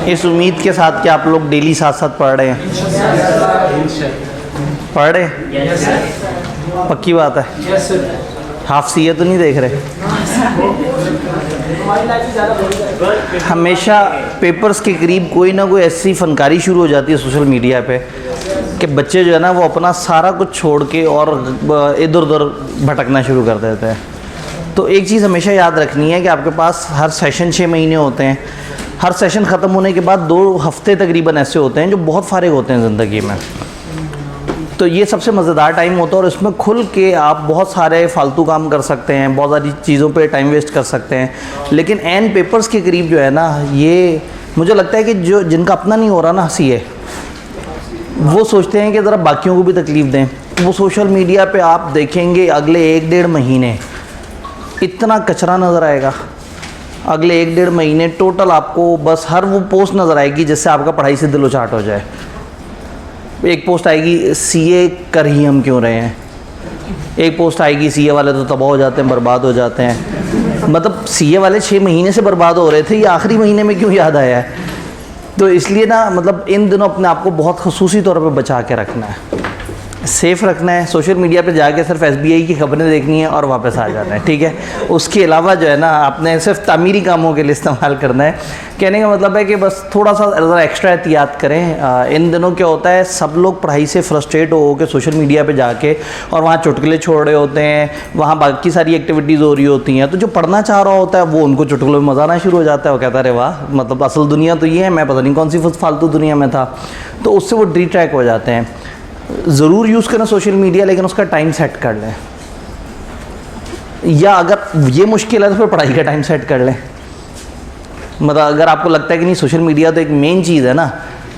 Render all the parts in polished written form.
इस उम्मीद के साथ कि आप लोग डेली साथ साथ पढ़ रहे हैं। पढ़ रहे हैं? पक्की बात है? हाफ सीए तो नहीं देख रहे? हमेशा पेपर्स के करीब कोई ना कोई ऐसी फनकारी शुरू हो जाती है सोशल मीडिया पे कि बच्चे जो है ना वो अपना सारा कुछ छोड़ के और इधर उधर भटकना शुरू कर देते हैं। तो एक चीज़ हमेशा याद रखनी है कि आपके पास हर सेशन 6 महीने होते हैं। हर सेशन ख़त्म होने के बाद 2 हफ्ते तकरीबन ऐसे होते हैं जो बहुत फारिग होते हैं ज़िंदगी में। तो ये सबसे मज़ेदार टाइम होता है और इसमें खुल के आप बहुत सारे फालतू काम कर सकते हैं, बहुत सारी चीज़ों पे टाइम वेस्ट कर सकते हैं। लेकिन एन पेपर्स के करीब जो है ना, ये मुझे लगता है कि जो जिनका अपना नहीं हो रहा ना सीए, वो सोचते हैं कि ज़रा बाकियों को भी तकलीफ़ दें। वो सोशल मीडिया पे आप देखेंगे अगले 1-1.5 महीने इतना कचरा नज़र आएगा। अगले 1-1.5 महीने टोटल आपको बस हर वो पोस्ट नज़र आएगी जिससे आपका पढ़ाई से दिल उचाट हो जाए। एक पोस्ट आएगी सीए कर ही हम क्यों रहे हैं, एक पोस्ट आएगी सीए वाले तो तबाह हो जाते हैं, बर्बाद हो जाते हैं। मतलब सीए वाले 6 महीने से बर्बाद हो रहे थे, ये आखिरी महीने में क्यों याद आया है? तो इसलिए ना मतलब इन दिनों अपने आप को बहुत खसूसी तौर पे बचा के रखना है, सेफ़ रखना है। सोशल मीडिया पे जाके सिर्फ एसबीआई की खबरें देखनी है और वापस आ जाना है, ठीक है। उसके अलावा जो है ना आपने सिर्फ तामीरी कामों के लिए इस्तेमाल करना है। कहने का मतलब है कि बस थोड़ा सा ज़रा एक्स्ट्रा एहतियात करें। इन दिनों क्या होता है, सब लोग पढ़ाई से फ्रस्ट्रेट हो के सोशल मीडिया पे जाके और वहाँ चुटकुले छोड़ रहे होते हैं, वहाँ बाकी सारी एक्टिविटीज़ हो रही होती हैं। तो जो पढ़ना चाह रहा होता है वो उनको चुटकुलों में मज़ा आना शुरू हो जाता है। वो कहता है अरे वाह, मतलब असल दुनिया तो ये है, मैं पता नहीं कौन सी फालतू दुनिया में था। तो उससे वो डिट्रैक्ट हो जाते हैं। ज़रूर यूज़ करें सोशल मीडिया, लेकिन उसका टाइम सेट कर लें, या अगर ये मुश्किल है तो फिर पढ़ाई का टाइम सेट कर लें। मतलब अगर आपको लगता है कि नहीं सोशल मीडिया तो एक मेन चीज़ है ना,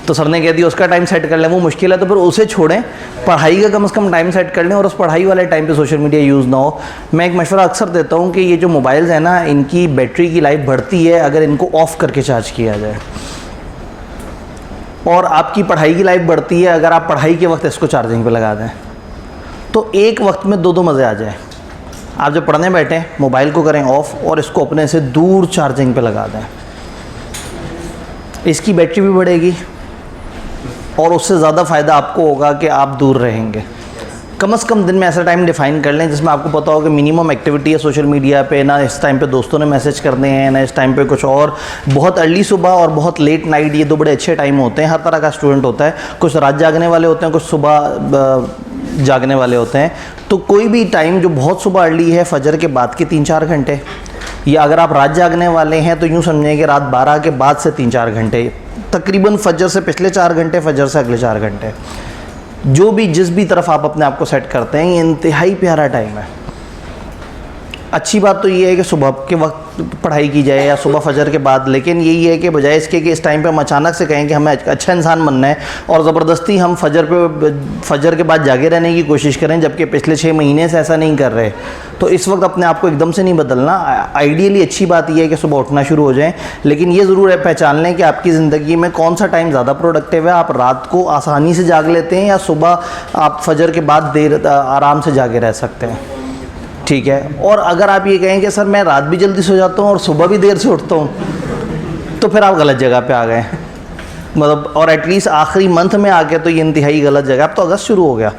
तो सर ने कह दिया उसका टाइम सेट कर लें, वो मुश्किल है तो फिर उसे छोड़ें, पढ़ाई का कम से कम टाइम सेट कर लें और उस पढ़ाई वाले टाइम पे सोशल मीडिया यूज़ ना हो। मैं एक मशवरा अक्सर देता हूँ कि ये जो मोबाइल्स हैं ना, इनकी बैटरी की लाइफ बढ़ती है अगर इनको ऑफ़ करके चार्ज किया जाए, और आपकी पढ़ाई की लाइफ बढ़ती है अगर आप पढ़ाई के वक्त इसको चार्जिंग पे लगा दें। तो एक वक्त में 2 मज़े आ जाए। आप जब पढ़ने बैठें मोबाइल को करें ऑफ़ और इसको अपने से दूर चार्जिंग पे लगा दें, इसकी बैटरी भी बढ़ेगी और उससे ज़्यादा फ़ायदा आपको होगा कि आप दूर रहेंगे। कम से कम दिन में ऐसा टाइम डिफ़ाइन कर लें जिसमें आपको पता हो कि मिनिमम एक्टिविटी है सोशल मीडिया पे, ना इस टाइम पे दोस्तों ने मैसेज करने हैं, ना इस टाइम पे कुछ और। बहुत अर्ली सुबह और बहुत लेट नाइट, ये 2 बड़े अच्छे टाइम होते हैं। हर तरह का स्टूडेंट होता है, कुछ रात जागने वाले होते हैं, कुछ सुबह जागने वाले होते हैं। तो कोई भी टाइम जो बहुत सुबह अर्ली है, फजर के बाद के 3-4 घंटे, या अगर आप रात जागने वाले हैं तो यूँ समझें कि रात 12 के बाद से 3-4 घंटे, तकरीबन फजर से पिछले 4 घंटे, फजर से अगले 4 घंटे, जो भी जिस भी तरफ आप अपने आप को सेट करते हैं, ये इंतहाई प्यारा टाइम है। अच्छी बात तो ये है कि सुबह के वक्त पढ़ाई की जाए या सुबह फजर के बाद, लेकिन यही है कि बजाय इसके कि इस टाइम पे हम अचानक से कहें कि हमें अच्छा इंसान बनना है और ज़बरदस्ती हम फजर के बाद जागे रहने की कोशिश करें, जबकि पिछले 6 महीने से ऐसा नहीं कर रहे, तो इस वक्त अपने आप को एकदम से नहीं बदलना। आइडियली अच्छी बात यह है कि सुबह उठना शुरू हो जाएँ, लेकिन ये ज़रूर है पहचान लें कि आपकी ज़िंदगी में कौन सा टाइम ज़्यादा प्रोडक्टिव है। आप रात को आसानी से जाग लेते हैं या सुबह आप फजर के बाद देर आराम से जागे रह सकते हैं, ठीक है। और अगर आप ये कहें कि सर मैं रात भी जल्दी सो जाता हूँ और सुबह भी देर से उठता हूँ, तो फिर आप गलत जगह पे आ गए, मतलब। और एटलीस्ट आखिरी मंथ में आके तो ये इंतहाई गलत जगह। अब तो अगस्त शुरू हो गया,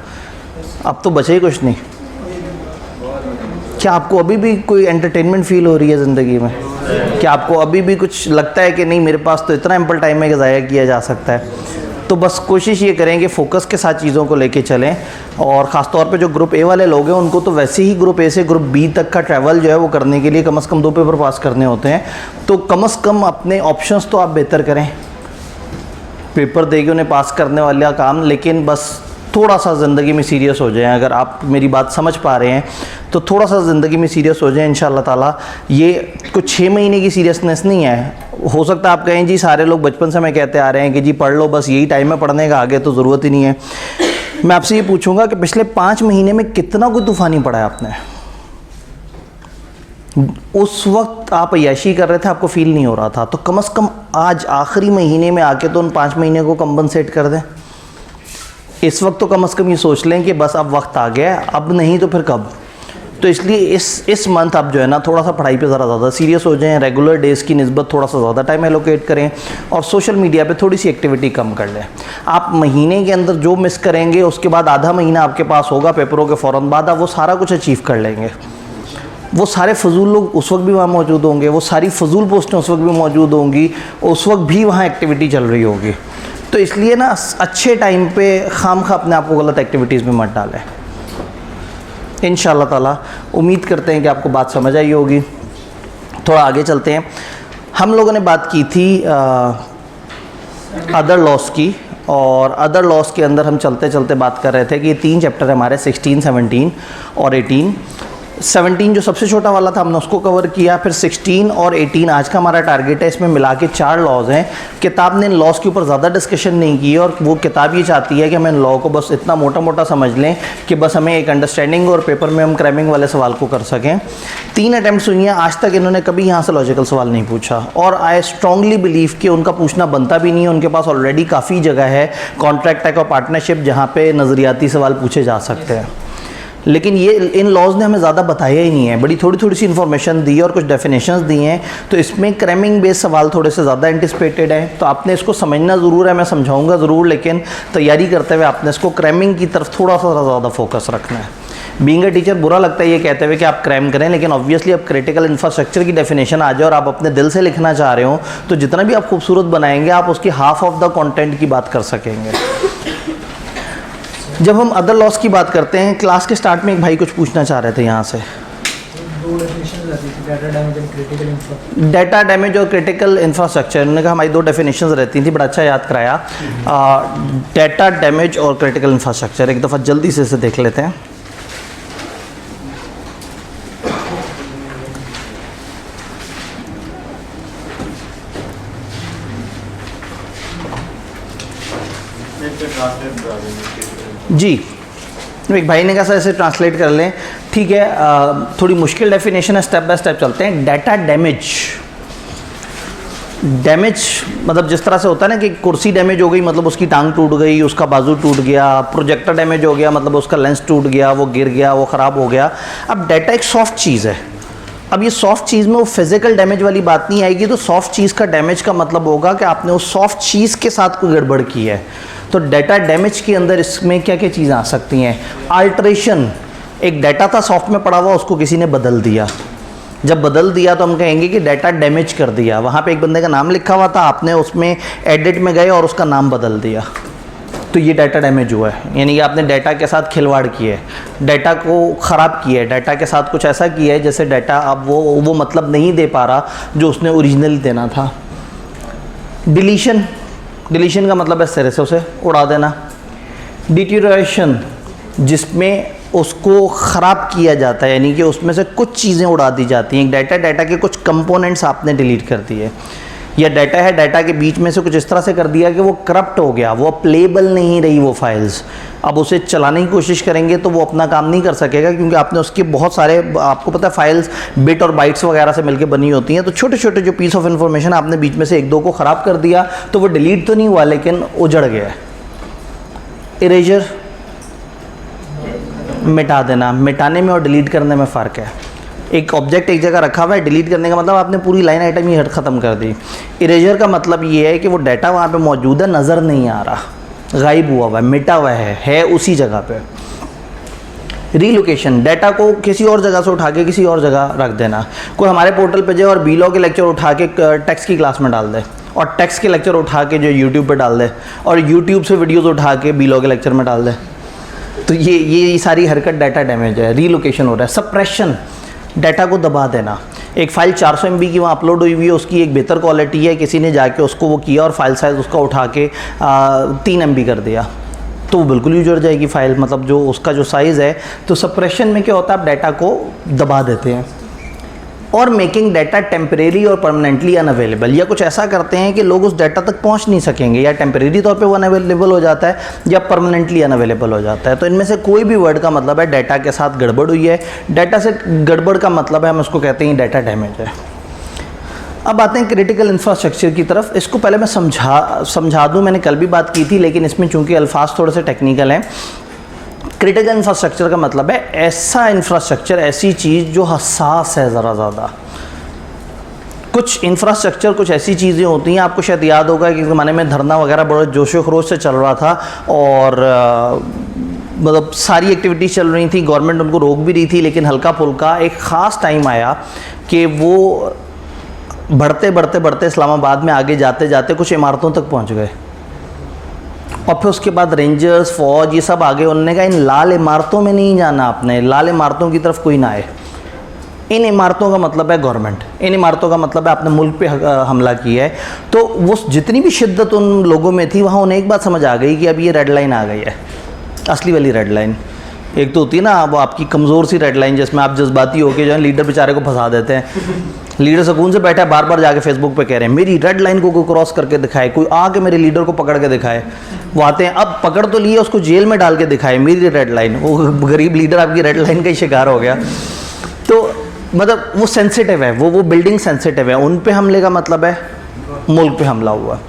अब तो बचे ही कुछ नहीं। क्या आपको अभी भी कोई एंटरटेनमेंट फील हो रही है ज़िंदगी में? क्या आपको अभी भी कुछ लगता है कि नहीं मेरे पास तो इतना एम्पल टाइम है कि ज़ाया किया जा सकता है? तो बस कोशिश ये करें कि फ़ोकस के साथ चीज़ों को लेके चलें। और ख़ास तौर पे जो ग्रुप ए वाले लोग हैं उनको तो वैसे ही ग्रुप ए से ग्रुप बी तक का ट्रैवल जो है वो करने के लिए कम से कम 2 पेपर पास करने होते हैं। तो कम से कम अपने ऑप्शंस तो आप बेहतर करें, पेपर दे के उन्हें पास करने वाला काम। लेकिन बस थोड़ा सा ज़िंदगी में सीरियस हो जाएं। अगर आप मेरी बात समझ पा रहे हैं तो थोड़ा सा ज़िंदगी में सीरियस हो जाएं इंशाअल्लाह ताला। ये कुछ 6 महीने की सीरियसनेस नहीं है। हो सकता है आप कहें जी सारे लोग बचपन से मैं कहते आ रहे हैं कि जी पढ़ लो, बस यही टाइम है पढ़ने का, आगे तो ज़रूरत ही नहीं है। मैं आपसे ये पूछूंगा कि पिछले 5 महीने में कितना कोई तूफ़ानी पढ़ा है आपने? उस वक्त आप अय्याशी कर रहे थे, आपको फील नहीं हो रहा था, तो कम से कम आज आखिरी महीने में आके तो उन 5 महीने को कंपनसेट कर दें। इस वक्त तो कम से कम ये सोच लें कि बस अब वक्त आ गया है, अब नहीं तो फिर कब। तो इसलिए इस मंथ आप जो है ना थोड़ा सा पढ़ाई पे ज़्यादा सीरियस हो जाएं, रेगुलर डेज़ की निस्बत थोड़ा सा ज़्यादा टाइम एलोकेट करें और सोशल मीडिया पे थोड़ी सी एक्टिविटी कम कर लें। आप महीने के अंदर जो मिस करेंगे उसके बाद आधा महीना आपके पास होगा पेपरों के फ़ौरन बाद, आप वो सारा कुछ अचीव कर लेंगे। वो सारे फजूल लोग उस वक्त भी वहाँ मौजूद होंगे, वो सारी फजूल पोस्टें उस वक्त भी मौजूद होंगी, उस वक्त भी वहाँ एक्टिविटी चल रही होगी। तो इसलिए ना अच्छे टाइम पे खामखा अपने आप को गलत एक्टिविटीज़ में मत डालें। इंशाअल्लाह ताला उम्मीद करते हैं कि आपको बात समझ आई होगी। थोड़ा आगे चलते हैं। हम लोगों ने बात की थी अदर लॉस की, और अदर लॉस के अंदर हम चलते चलते बात कर रहे थे कि ये 3 चैप्टर है हमारे 16, 17 और 18। 17 जो सबसे छोटा वाला था हमने उसको कवर किया, फिर 16 और 18 आज का हमारा टारगेट है। इसमें मिला के 4 लॉज हैं। किताब ने इन लॉज के ऊपर ज़्यादा डिस्कशन नहीं की, और वो किताब ये चाहती है कि हम इन लॉ को बस इतना मोटा मोटा समझ लें कि बस हमें एक अंडरस्टैंडिंग और पेपर में हम क्रैमिंग वाले सवाल को कर सकें। 3 अटैम्प्ट्स हुई हैं, आज तक इन्होंने कभी यहाँ से लॉजिकल सवाल नहीं पूछा, और आई स्ट्रांगली बिलीव कि उनका पूछना बनता भी नहीं है। उनके पास ऑलरेडी काफ़ी जगह है कॉन्ट्रैक्ट टैक और पार्टनरशिप जहाँ पे नज़रियाती सवाल पूछे जा सकते हैं। लेकिन ये इन लॉज ने हमें ज़्यादा बताया ही नहीं है, बड़ी थोड़ी थोड़ी सी इन्फॉर्मेशन दी है और कुछ डेफिनेशंस दी हैं। तो इसमें क्रैमिंग बेस्ड सवाल थोड़े से ज़्यादा एंटिसिपेटेड हैं, तो आपने इसको समझना ज़रूर है, मैं समझाऊंगा ज़रूर, लेकिन तैयारी करते हुए आपने इसको क्रैमिंग की तरफ थोड़ा सा ज़्यादा फोकस रखना है। बीइंग अ टीचर बुरा लगता है ये कहते हुए कि आप क्रैम करें, लेकिन ऑब्वियसली अब क्रिटिकल इंफ्रास्ट्रक्चर की डेफिनेशन आ जाए और आप अपने दिल से लिखना चाह रहे हो तो जितना भी आप खूबसूरत बनाएंगे आप उसकी हाफ ऑफ द कंटेंट की बात कर सकेंगे। जब हम अदर लॉस की बात करते हैं, क्लास के स्टार्ट में एक भाई कुछ पूछना चाह रहे थे यहाँ से। 2 डेफिनेशन रहती थी, data damage and critical infrastructure. Data damage और क्रिटिकल इंफ्रास्ट्रक्चर, उन्होंने कहा हमारी 2 डेफिनेशंस रहती थी, बड़ा अच्छा याद कराया। डाटा डैमेज और क्रिटिकल इंफ्रास्ट्रक्चर एक दफ़ा जल्दी से इसे देख लेते हैं। जी, एक भाई ने कहा सर इसे ट्रांसलेट कर लें। ठीक है, थोड़ी मुश्किल डेफिनेशन है, स्टेप बाय स्टेप चलते हैं। डाटा डैमेज, डैमेज मतलब जिस तरह से होता है ना कि कुर्सी डैमेज हो गई मतलब उसकी टांग टूट गई, उसका बाजू टूट गया। प्रोजेक्टर डैमेज हो गया मतलब उसका लेंस टूट गया, वो गिर गया, वो ख़राब हो गया। अब डाटा एक सॉफ्ट चीज़ है। अब ये सॉफ्ट चीज़ में वो फिजिकल डैमेज वाली बात नहीं आएगी, तो सॉफ्ट चीज़ का डैमेज का मतलब होगा कि आपने उस सॉफ्ट चीज़ के साथ कोई गड़बड़ की है। तो डाटा डैमेज के अंदर इसमें क्या क्या चीज़ें आ सकती हैं? अल्ट्रेशन, एक डाटा था सॉफ्ट में पड़ा हुआ, उसको किसी ने बदल दिया। जब बदल दिया तो हम कहेंगे कि डाटा डैमेज कर दिया। वहाँ पे एक बंदे का नाम लिखा हुआ था, आपने उसमें एडिट में गए और उसका नाम बदल दिया, तो ये डाटा डैमेज हुआ है। यानी कि आपने डाटा के साथ खिलवाड़ किया है, डाटा को ख़राब किया है, डाटा के साथ कुछ ऐसा किया है जैसे डाटा अब वो मतलब नहीं दे पा रहा जो उसने ओरिजिनली देना था। डिलीशन, डिलीशन का मतलब है सिरे से उसे उड़ा देना। डिटीरियोरेशन, जिसमें उसको ख़राब किया जाता है, यानी कि उसमें से कुछ चीज़ें उड़ा दी जाती हैं। डाटा के कुछ कंपोनेंट्स आपने डिलीट कर दिए, या डाटा है डाटा के बीच में से कुछ इस तरह से कर दिया कि वो करप्ट हो गया, वो प्लेबल नहीं रही वो फाइल्स। अब उसे चलाने की कोशिश करेंगे तो वो अपना काम नहीं कर सकेगा, क्योंकि आपने उसके बहुत सारे, आपको पता है फाइल्स बिट और बाइट्स वगैरह से मिलकर बनी होती हैं। तो छोटे छोटे जो पीस ऑफ इन्फॉर्मेशन आपने बीच में से 1-2 को ख़राब कर दिया तो वो डिलीट तो नहीं हुआ लेकिन उजड़ गया। इरेजर, मिटा देना। मिटाने में और डिलीट करने में फ़र्क है। एक ऑब्जेक्ट एक जगह रखा हुआ है, डिलीट करने का मतलब आपने पूरी लाइन आइटम ही ख़त्म कर दी। इरेजर का मतलब ये है कि वो डाटा वहाँ पे मौजूद है, नज़र नहीं आ रहा, गायब हुआ है, मिटा हुआ है उसी जगह पे। रीलोकेशन, डाटा को किसी और जगह से उठा के किसी और जगह रख देना। कोई हमारे पोर्टल पे जाए और बीलॉ के लेक्चर उठा के टेक्स्ट की क्लास में डाल दे, और टेक्स्ट के लेक्चर उठा के जो यूट्यूब पे डाल दे, और यूट्यूब से वीडियोज़ उठा के बीलॉ के लेक्चर में डाल दे, तो ये सारी हरकत डाटा डैमेज है। रीलोकेशन हो रहा है। सप्रेशन, डाटा को दबा देना। एक फ़ाइल 400 MB की वहाँ अपलोड हुई है, उसकी एक बेहतर क्वालिटी है, किसी ने जाके उसको वो किया और फाइल साइज़ उसका उठा के 3 MB कर दिया, तो वो बिल्कुल ही उजड़ जाएगी फ़ाइल, मतलब जो उसका जो साइज़ है। तो सप्रेशन में क्या होता है, आप डाटा को दबा देते हैं। और मेकिंग डाटा टेम्परेरी और परमानेंटली अनअवेलेबल, या कुछ ऐसा करते हैं कि लोग उस डाटा तक पहुंच नहीं सकेंगे, या टेम्परेरी तौर पे वो अनअवेलेबल हो जाता है या परमानेंटली अनअवेलेबल हो जाता है। तो इनमें से कोई भी वर्ड का मतलब है डाटा के साथ गड़बड़ हुई है। डाटा से गड़बड़ का मतलब है, हम उसको कहते हैं डाटा डैमेज है। अब आते हैं क्रिटिकल इंफ्रास्ट्रक्चर की तरफ। इसको पहले मैं समझा दूँ, मैंने कल भी बात की थी, लेकिन इसमें चूँकि अल्फाज थोड़े से टेक्निकल हैं। क्रिटिकल इंफ्रास्ट्रक्चर का मतलब है ऐसा इंफ्रास्ट्रक्चर, ऐसी चीज़ जो हसास है ज़रा ज़्यादा। कुछ इंफ्रास्ट्रक्चर, कुछ ऐसी चीज़ें होती हैं, आपको शायद याद होगा कि ज़माने में धरना वगैरह बड़े जोशो खरोश से चल रहा था और मतलब सारी एक्टिविटीज़ चल रही थी, गवर्नमेंट उनको रोक भी रही थी, लेकिन हल्का फुल्का एक ख़ास टाइम आया कि वो बढ़ते बढ़ते बढ़ते इस्लामाबाद में आगे जाते जाते कुछ इमारतों तक पहुंच गए और फिर उसके बाद रेंजर्स, फौज, ये सब आगे। उन्होंने कहा इन लाल इमारतों में नहीं जाना, आपने लाल इमारतों की तरफ कोई ना आए। इन इमारतों का मतलब है गवर्नमेंट, इन इमारतों का मतलब है आपने मुल्क पे हमला किया है। तो वो जितनी भी शिद्दत उन लोगों में थी, वहाँ उन्हें एक बात समझ आ गई कि अब ये रेड लाइन आ गई है, असली वाली रेड लाइन। एक तो होती है ना वो आपकी कमज़ोर सी रेड लाइन, जिसमें आप जज्बाती होकर जो है लीडर बेचारे को फंसा देते हैं। लीडर सुकून से बैठा है, बार बार जाके फेसबुक पे कह रहे हैं मेरी रेड लाइन को कोई क्रॉस करके दिखाए, कोई आके मेरे लीडर को पकड़ के दिखाए। वो आते हैं, अब पकड़ तो लिए, उसको जेल में डाल के दिखाए मेरी रेड लाइन। वो गरीब लीडर आपकी रेड लाइन का ही शिकार हो गया। तो मतलब वो सेंसिटिव है, वो बिल्डिंग सेंसिटिव है, उन पे हमले का मतलब है मुल्क पे हमला हुआ।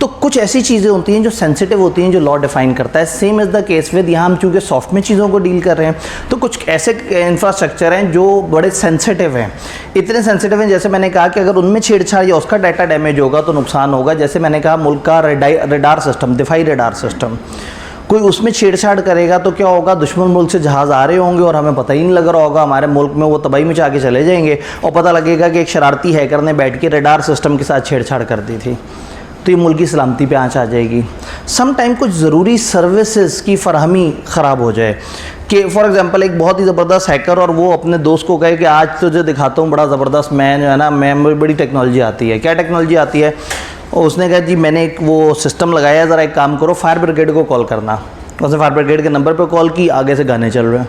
तो कुछ ऐसी चीज़ें होती हैं जो सेंसिटिव होती हैं, जो लॉ डिफाइन करता है। Same is the case with, यहाँ हम चूँकि सॉफ्ट में चीज़ों को डील कर रहे हैं, तो कुछ ऐसे इंफ्रास्ट्रक्चर हैं जो बड़े सेंसिटिव हैं। इतने सेंसिटिव हैं, जैसे मैंने कहा कि अगर उनमें छेड़छाड़ या उसका डाटा डैमेज होगा तो नुकसान होगा। जैसे मैंने कहा मुल्क का रडार सिस्टम, दिफाई रडार सिस्टम, कोई उसमें छेड़छाड़ करेगा तो क्या होगा, दुश्मन मुल्क से जहाज़ आ रहे होंगे और हमें पता ही नहीं लग रहा होगा, हमारे मुल्क में वो तबाही मचा के चले जाएंगे और पता लगेगा कि एक शरारती हैकर ने बैठ के रडार सिस्टम के साथ छेड़छाड़ कर दी थी, तो ये मुल्क की सलामती पे आँच आ जाएगी। सम टाइम कुछ ज़रूरी सर्विसेज की फरहमी ख़राब हो जाए कि फॉर एग्जांपल एक बहुत ही ज़बरदस्त हैकर और वो अपने दोस्त को कहे कि आज तुझे दिखाता हूँ बड़ा ज़बरदस्त, मैं जो है ना, मैं बड़ी टेक्नोलॉजी आती है। क्या टेक्नोलॉजी आती है? और उसने कहा जी मैंने एक वो सिस्टम लगाया, ज़रा एक काम करो, फायर ब्रिगेड को कॉल करना। उसने फायर ब्रिगेड के नंबर पर कॉल की, आगे से गाने चल रहे हैं।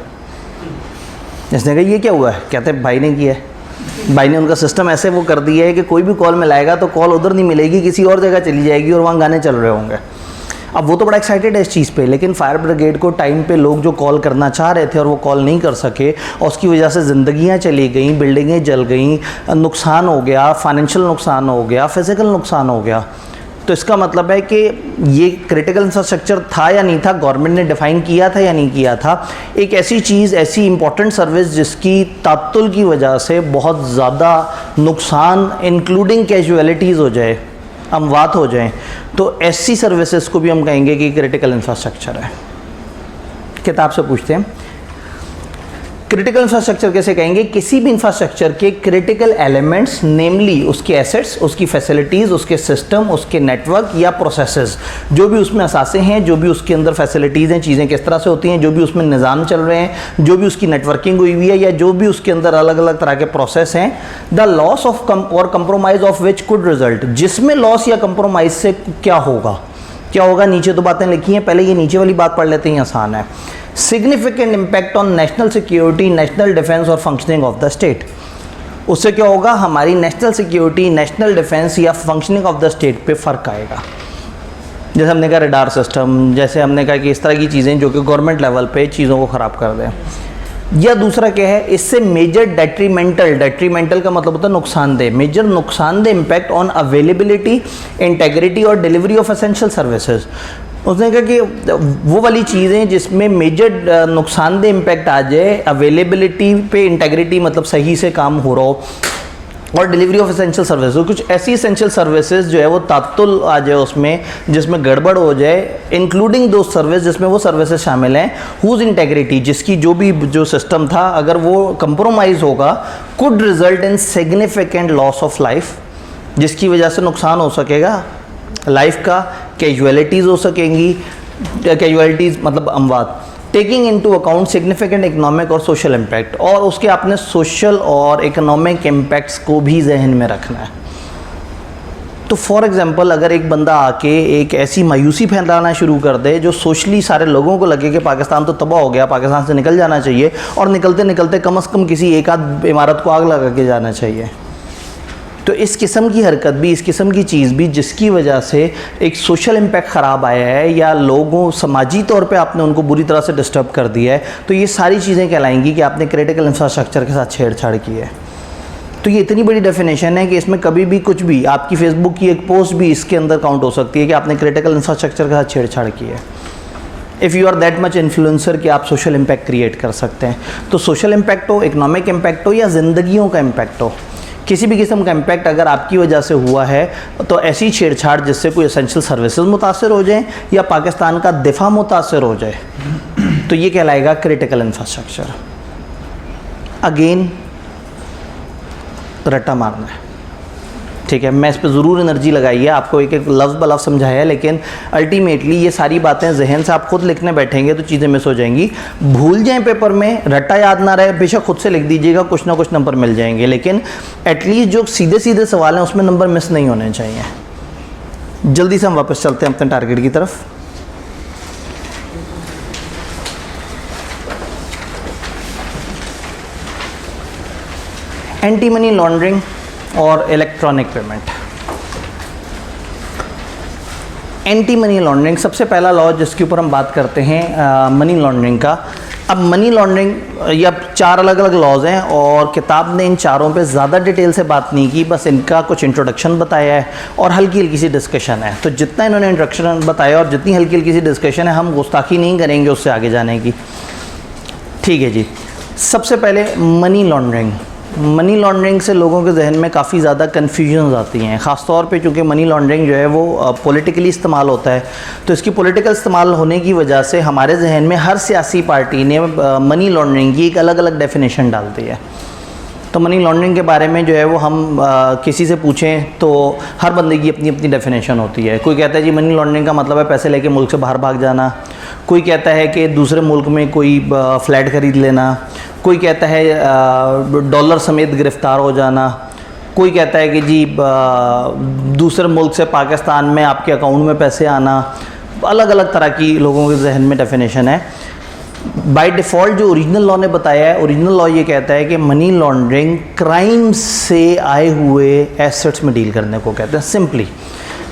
इसने कहा ये क्या हुआ है? कहते भाई ने किया है, भाई ने उनका सिस्टम ऐसे वो कर दिया है कि कोई भी कॉल मिलाएगा तो कॉल उधर नहीं मिलेगी, किसी और जगह चली जाएगी और वहाँ गाने चल रहे होंगे। अब वो तो बड़ा एक्साइटेड है इस चीज़ पे, लेकिन फायर ब्रिगेड को टाइम पे लोग जो कॉल करना चाह रहे थे और वो कॉल नहीं कर सके और उसकी वजह से ज़िंदगियाँ चली गई, बिल्डिंगें जल गई, नुकसान हो गया, फाइनेंशियल नुकसान हो गया, फिज़िकल नुकसान हो गया। तो इसका मतलब है कि ये क्रिटिकल इंफ्रास्ट्रक्चर था या नहीं था, गवर्नमेंट ने डिफ़ाइन किया था या नहीं किया था। एक ऐसी चीज़, ऐसी इंपॉर्टेंट सर्विस जिसकी तात्तुल की वजह से बहुत ज़्यादा नुकसान इंक्लूडिंग कैजुअलिटीज़ हो जाए, अमवात हो जाएं, तो ऐसी सर्विसेज को भी हम कहेंगे कि क्रिटिकल इंफ्रास्ट्रक्चर है। किताब से पूछते हैं क्रिटिकल इंफ्रास्ट्रक्चर कैसे कहेंगे? किसी भी इंफ्रास्ट्रक्चर के क्रिटिकल एलिमेंट्स, नेमली उसके एसेट्स, उसकी फैसिलिटीज़, उसके सिस्टम, उसके नेटवर्क या प्रोसेसेस, जो भी उसमें असासे हैं, जो भी उसके अंदर फैसिलिटीज़ हैं, चीज़ें किस तरह से होती हैं, जो भी उसमें निज़ाम चल रहे हैं, जो भी उसकी नेटवर्किंग हुई हुई है, या जो भी उसके अंदर अलग अलग तरह के प्रोसेस हैं, द लॉस ऑफ और compromise of which could result, जिसमें लॉस या कंप्रोमाइज़ से क्या होगा, क्या होगा। नीचे तो बातें लिखी हैं, पहले ये नीचे वाली बात पढ़ लेते हैं, आसान है। Significant impact on national security, national defence और फंक्शनिंग ऑफ द स्टेट। उससे क्या होगा, हमारी नेशनल सिक्योरिटी, नेशनल डिफेंस या फंक्शनिंग ऑफ द स्टेट पे फ़र्क आएगा। जैसे हमने कहा रडार सिस्टम, जैसे हमने कहा कि इस तरह की चीज़ें जो कि गवर्नमेंट लेवल पे चीज़ों को ख़राब कर दें। या दूसरा क्या है, इससे मेजर डेट्रीमेंटल का मतलब होता है नुकसानदेह, मेजर नुकसानदेह इम्पैक्ट ऑन अवेलेबिलिटी, इंटेग्रिटी और डिलीवरी ऑफ एसेंशियल सर्विसेज। उसने कहा कि वो वाली चीज़ें जिसमें मेजर नुकसानदेह इम्पैक्ट आ जाए, अवेलेबिलिटी पे, इंटेग्रिटी मतलब सही से काम हो रहा हो, और डिलीवरी ऑफ एसेंशियल सर्विसेज, कुछ ऐसी एसेंशियल सर्विसेज जो है वो तात्तुल आ जाए उसमें, जिसमें गड़बड़ हो जाए, इंक्लूडिंग दो सर्विस जिसमें वो सर्विसेज शामिल हैं, हुज इंटेग्रिटी, जिसकी जो सिस्टम था अगर वो कंप्रोमाइज़ होगा, could result in significant loss of life, जिसकी वजह से नुकसान हो सकेगा लाइफ का, कैजुअलिटीज़ हो सकेंगी, कैजुअलिटीज़ मतलब अमवात, taking into account significant economic और सोशल इम्पैक्ट, और उसके आपने सोशल और इकोनॉमिक इम्पैक्ट्स को भी जहन में रखना है। तो फॉर एग्जांपल अगर एक बंदा आके एक ऐसी मायूसी फैलाना शुरू कर दे जो सोशली सारे लोगों को लगे कि पाकिस्तान तो तबाह हो गया, पाकिस्तान से निकल जाना चाहिए, और निकलते निकलते कम से कम किसी एक आध इमारत को आग लगा के जाना चाहिए, तो इस किस्म की हरकत भी, इस किस्म की चीज़ भी जिसकी वजह से एक सोशल इम्पैक्ट ख़राब आया है या लोगों समाजी तौर पे आपने उनको बुरी तरह से डिस्टर्ब कर दिया है, तो ये सारी चीज़ें कहलाएंगी कि आपने क्रिटिकल इंफ्रास्ट्रक्चर के साथ छेड़छाड़ की है। तो ये इतनी बड़ी डेफिनेशन है कि इसमें कभी भी कुछ भी, आपकी फेसबुक की एक पोस्ट भी इसके अंदर काउंट हो सकती है कि आपने क्रिटिकल इंफ्रास्ट्रक्चर के साथ छेड़छाड़ की है। If you are that much influencer कि आप सोशल इम्पैक्ट क्रिएट कर सकते हैं। तो सोशल इम्पैक्ट हो, इकोनॉमिक इम्पैक्ट हो या ज़िंदगियों का इम्पैक्ट हो, किसी भी किस्म का इम्पैक्ट अगर आपकी वजह से हुआ है तो ऐसी छेड़छाड़ जिससे कोई एसेंशियल सर्विसेज मुतासर हो जाए या पाकिस्तान का दिफा मुतासर हो जाए, तो ये कहलाएगा क्रिटिकल इंफ्रास्ट्रक्चर। अगेन रट्टा मारना है, ठीक है। मैं इस पर ज़रूर एनर्जी लगाई है, आपको एक एक लफ्ज़ ब लफ्ज़ समझाया है, लेकिन अल्टीमेटली ये सारी बातें जहन से आप खुद लिखने बैठेंगे तो चीज़ें मिस हो जाएंगी। भूल जाएं पेपर में, रट्टा याद ना रहे, बेशक खुद से लिख दीजिएगा, कुछ ना कुछ नंबर मिल जाएंगे, लेकिन एटलीस्ट जो सीधे सीधे सवाल हैं उसमें नंबर मिस नहीं होने चाहिए। जल्दी से हम वापस चलते हैं अपने टारगेट की तरफ। एंटी मनी लॉन्ड्रिंग और electronic payment. Anti money laundering सबसे पहला लॉ जिसके ऊपर हम बात करते हैं मनी लॉन्ड्रिंग का। अब मनी लॉन्ड्रिंग या 4 अलग अलग लॉज हैं और किताब ने इन चारों पे ज़्यादा डिटेल से बात नहीं की, बस इनका कुछ इंट्रोडक्शन बताया है और हल्की हल्की सी डिस्कशन है। तो जितना इन्होंने इंट्रोडक्शन बताया और जितनी हल्की हल्की सी डिस्कशन है, हम गुस्ताखी नहीं करेंगे उससे आगे जाने की, ठीक है जी। सबसे पहले मनी लॉन्ड्रिंग। मनी लॉन्ड्रिंग से लोगों के जहन में काफ़ी ज़्यादा कन्फ्यूजन आती हैं, ख़ास तौर पे चूँकि मनी लॉन्ड्रिंग जो है वो पॉलिटिकली इस्तेमाल होता है, तो इसकी पॉलिटिकल इस्तेमाल होने की वजह से हमारे जहन में हर सियासी पार्टी ने मनी लॉन्ड्रिंग की एक अलग अलग डेफिनेशन डाल दी है। तो मनी लॉन्ड्रिंग के बारे में जो है वो हम किसी से पूछें तो हर बंदे की अपनी अपनी डेफिनेशन होती है। कोई कहता है जी मनी लॉन्ड्रिंग का मतलब है पैसे लेके मुल्क से बाहर भाग जाना, कोई कहता है कि दूसरे मुल्क में कोई फ्लैट ख़रीद लेना, कोई कहता है डॉलर समेत गिरफ़्तार हो जाना, कोई कहता है कि जी दूसरे मुल्क से पाकिस्तान में आपके अकाउंट में पैसे आना। अलग अलग तरह की लोगों के जहन में डेफिनेशन है। बाय डिफ़ॉल्ट जो ओरिजिनल लॉ ने बताया है, ओरिजिनल लॉ ये कहता है कि मनी लॉन्ड्रिंग क्राइम से आए हुए एसेट्स में डील करने को कहते हैं। सिंपली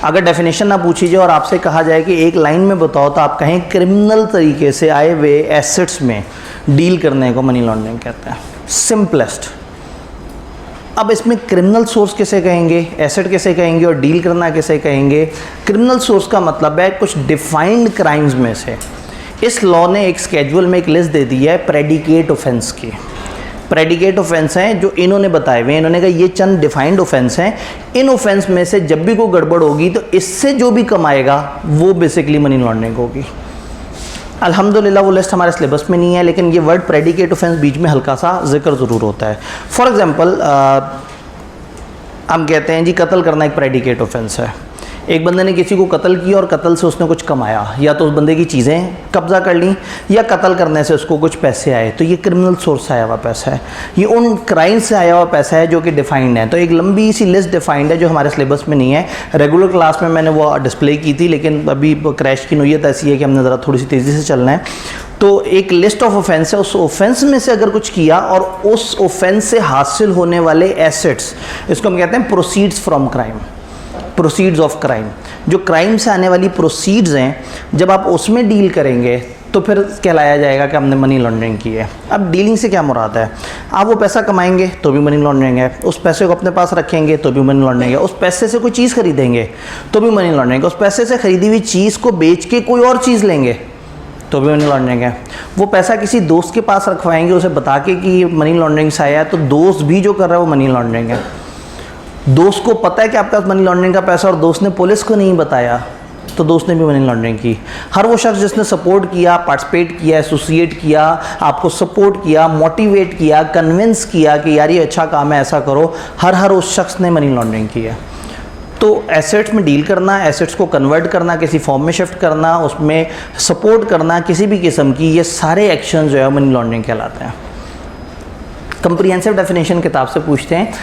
अगर डेफिनेशन ना पूछी जाए और आपसे कहा जाए कि एक लाइन में बताओ, तो आप कहें क्रिमिनल तरीके से आए हुए एसेट्स में डील करने को मनी लॉन्ड्रिंग कहते हैं, सिंपलेस्ट। अब इसमें क्रिमिनल सोर्स किसे कहेंगे, एसेट किसे कहेंगे और डील करना किसे कहेंगे। क्रिमिनल सोर्स का मतलब है कुछ डिफाइंड क्राइम्स में से। इस लॉ ने एक स्केड्यूल में एक लिस्ट दे दी है प्रेडिकेट ऑफेंस की। प्रेडिकेट ऑफेंस हैं जो इन्होंने बताए हुए हैं, इन्होंने कहा ये चंद डिफाइंड ऑफेंस हैं, इन ऑफेंस में से जब भी कोई गड़बड़ होगी तो इससे जो भी कमाएगा वो बेसिकली मनी लॉन्ड्रिंग होगी। अल्हम्दुलिल्लाह वो लिस्ट हमारे सिलेबस में नहीं है, लेकिन ये वर्ड प्रेडिकेट ऑफेंस बीच में हल्का सा जिक्र ज़रूर होता है। फॉर एग्जांपल हम कहते हैं जी कत्ल करना एक प्रेडिकेट ऑफेंस है। एक बंदे ने किसी को कत्ल किया और कत्ल से उसने कुछ कमाया, या तो उस बंदे की चीज़ें कब्जा कर ली या कत्ल करने से उसको कुछ पैसे आए, तो ये क्रिमिनल सोर्स से आया हुआ पैसा है, ये उन क्राइम से आया हुआ पैसा है जो कि डिफाइंड है। तो एक लंबी सी लिस्ट डिफाइंड है जो हमारे सिलेबस में नहीं है। रेगुलर क्लास में मैंने वो डिस्प्ले की थी, लेकिन अभी क्रैश की नोयत ऐसी है कि हमने ज़रा थोड़ी सी तेज़ी से चलना है। तो एक लिस्ट ऑफ ऑफेंस है, उस ऑफेंस में से अगर कुछ किया और उस ऑफेंस से हासिल होने वाले एसेट्स, इसको हम कहते हैं proceeds from crime, proceeds of crime. जो क्राइम से आने वाली प्रोसीड्स हैं, जब आप उसमें डील करेंगे तो फिर कहलाया जाएगा कि हमने मनी लॉन्ड्रिंग की है। अब डीलिंग से क्या मुराद है, आप वो पैसा कमाएंगे तो भी मनी लॉन्ड्रिंग है, उस पैसे को अपने पास रखेंगे तो भी मनी लॉन्ड्रिंग है, उस पैसे से कोई चीज़ खरीदेंगे तो भी मनी लॉन्ड्रिंग है, उस पैसे से खरीदी हुई चीज़ को बेच के कोई और चीज़ लेंगे तो भी मनी लॉन्ड्रिंग है। वो पैसा किसी दोस्त के पास रखवाएंगे उसे बता के कि मनी लॉन्ड्रिंग से आया है, तो दोस्त भी जो कर रहा है वो मनी लॉन्ड्रिंग है। दोस्त को पता है कि आपके पास मनी लॉन्ड्रिंग का पैसा और दोस्त ने पुलिस को नहीं बताया, तो दोस्त ने भी मनी लॉन्ड्रिंग की। हर वो शख्स जिसने सपोर्ट किया, पार्टिसिपेट किया, एसोसिएट किया, आपको सपोर्ट किया, मोटिवेट किया, कन्विंस किया कि यार ये अच्छा काम है ऐसा करो, हर उस शख्स ने मनी लॉन्ड्रिंग की है। तो एसेट्स में डील करना, एसेट्स को कन्वर्ट करना, किसी फॉर्म में शिफ्ट करना, उसमें सपोर्ट करना किसी भी किस्म की, ये सारे एक्शन जो है मनी लॉन्ड्रिंग कहलाते हैं। कंप्रिहेंसिव डेफिनेशन किताब से पूछते हैं।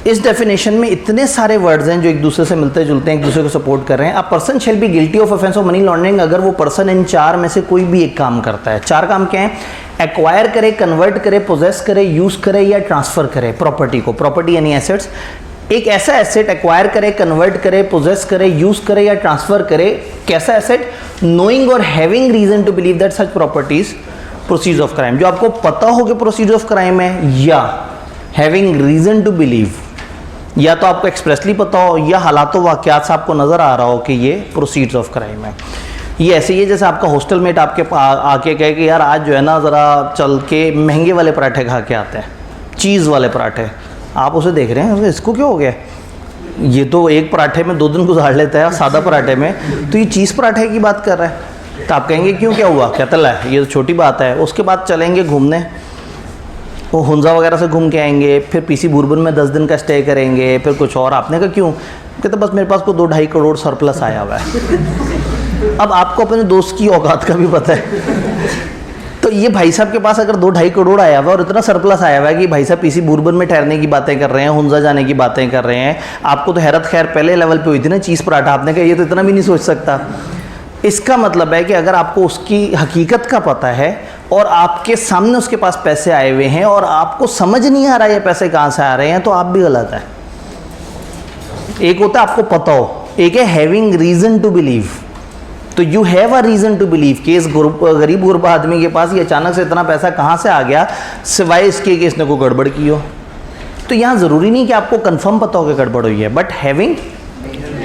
इस डेफिनेशन में इतने सारे वर्ड्स हैं जो एक दूसरे से मिलते जुलते हैं, एक दूसरे को सपोर्ट कर रहे हैं। अब person shall be guilty of offence of money laundering अगर वो पर्सन इन 4 में से कोई भी एक काम करता है। 4 काम क्या है, एक्वायर करे, कन्वर्ट करे, पोजेस करे, यूज करे या ट्रांसफर करे प्रॉपर्टी को, प्रॉपर्टी यानी एसेट्स। एक ऐसा एसेट एक्वायर करे, कन्वर्ट करे, पोजेस करे, यूज करे या ट्रांसफर करे, कैसा एसेट, नोइंग और having reason to believe that such properties proceeds of crime, जो आपको पता हो कि प्रोसीड्स ऑफ क्राइम है, या हैविंग रीजन टू बिलीव, या तो आपको एक्सप्रेसली पता हो या हालातों वाक़यात से आपको नज़र आ रहा हो कि ये प्रोसीड्स ऑफ क्राइम है। ये ऐसे ही है जैसे आपका हॉस्टल मेट आपके आके कहे कि यार आज जो है ना ज़रा चल के महंगे वाले पराठे खा के आते हैं, चीज़ वाले पराठे। आप उसे देख रहे हैं इसको क्या हो गया, ये तो एक पराठे में 2 दिन गुजार लेता है सादा पराठे में, तो ये चीज़ पराठे की बात कर रहा है। तो आप कहेंगे क्यों, क्या हुआ, कहता है ये तो छोटी बात है। उसके बाद चलेंगे घूमने, वो हुंजा वगैरह से घूम के आएंगे, फिर पीसी बुरबन में 10 दिन का स्टे करेंगे, फिर कुछ और। आपने कहा क्यों, कहते बस मेरे पास को 2-2.5 करोड़ सरप्लस आया हुआ है। अब आपको अपने दोस्त की औकात का भी पता है। तो ये भाई साहब के पास अगर 2-2.5 करोड़ आया हुआ और इतना सरप्लस आया हुआ है कि भाई साहब पीसी बुरबन में ठहरने की बातें कर रहे हैं, हुंजा जाने की बातें कर रहे हैं, आपको तो हैरत खैर पहले लेवल पे हुई थी ना चीज़ पराठा, आपने कहा ये तो इतना भी नहीं सोच सकता। इसका मतलब है कि अगर आपको उसकी हकीकत का पता है और आपके सामने उसके पास पैसे आए हुए हैं और आपको समझ नहीं आ रहा है ये पैसे कहाँ से आ रहे हैं, तो आप भी गलत है। एक होता है आपको पता हो, एक है हैविंग रीज़न टू बिलीव। तो you have a reason to believe कि इस गरीब गुरबा आदमी के पास ये अचानक से इतना पैसा कहाँ से आ गया, सिवाय इसके कि इसने कोई गड़बड़ की हो। तो यहाँ ज़रूरी नहीं कि आपको कंफर्म पता हो कि गड़बड़ हुई है, but having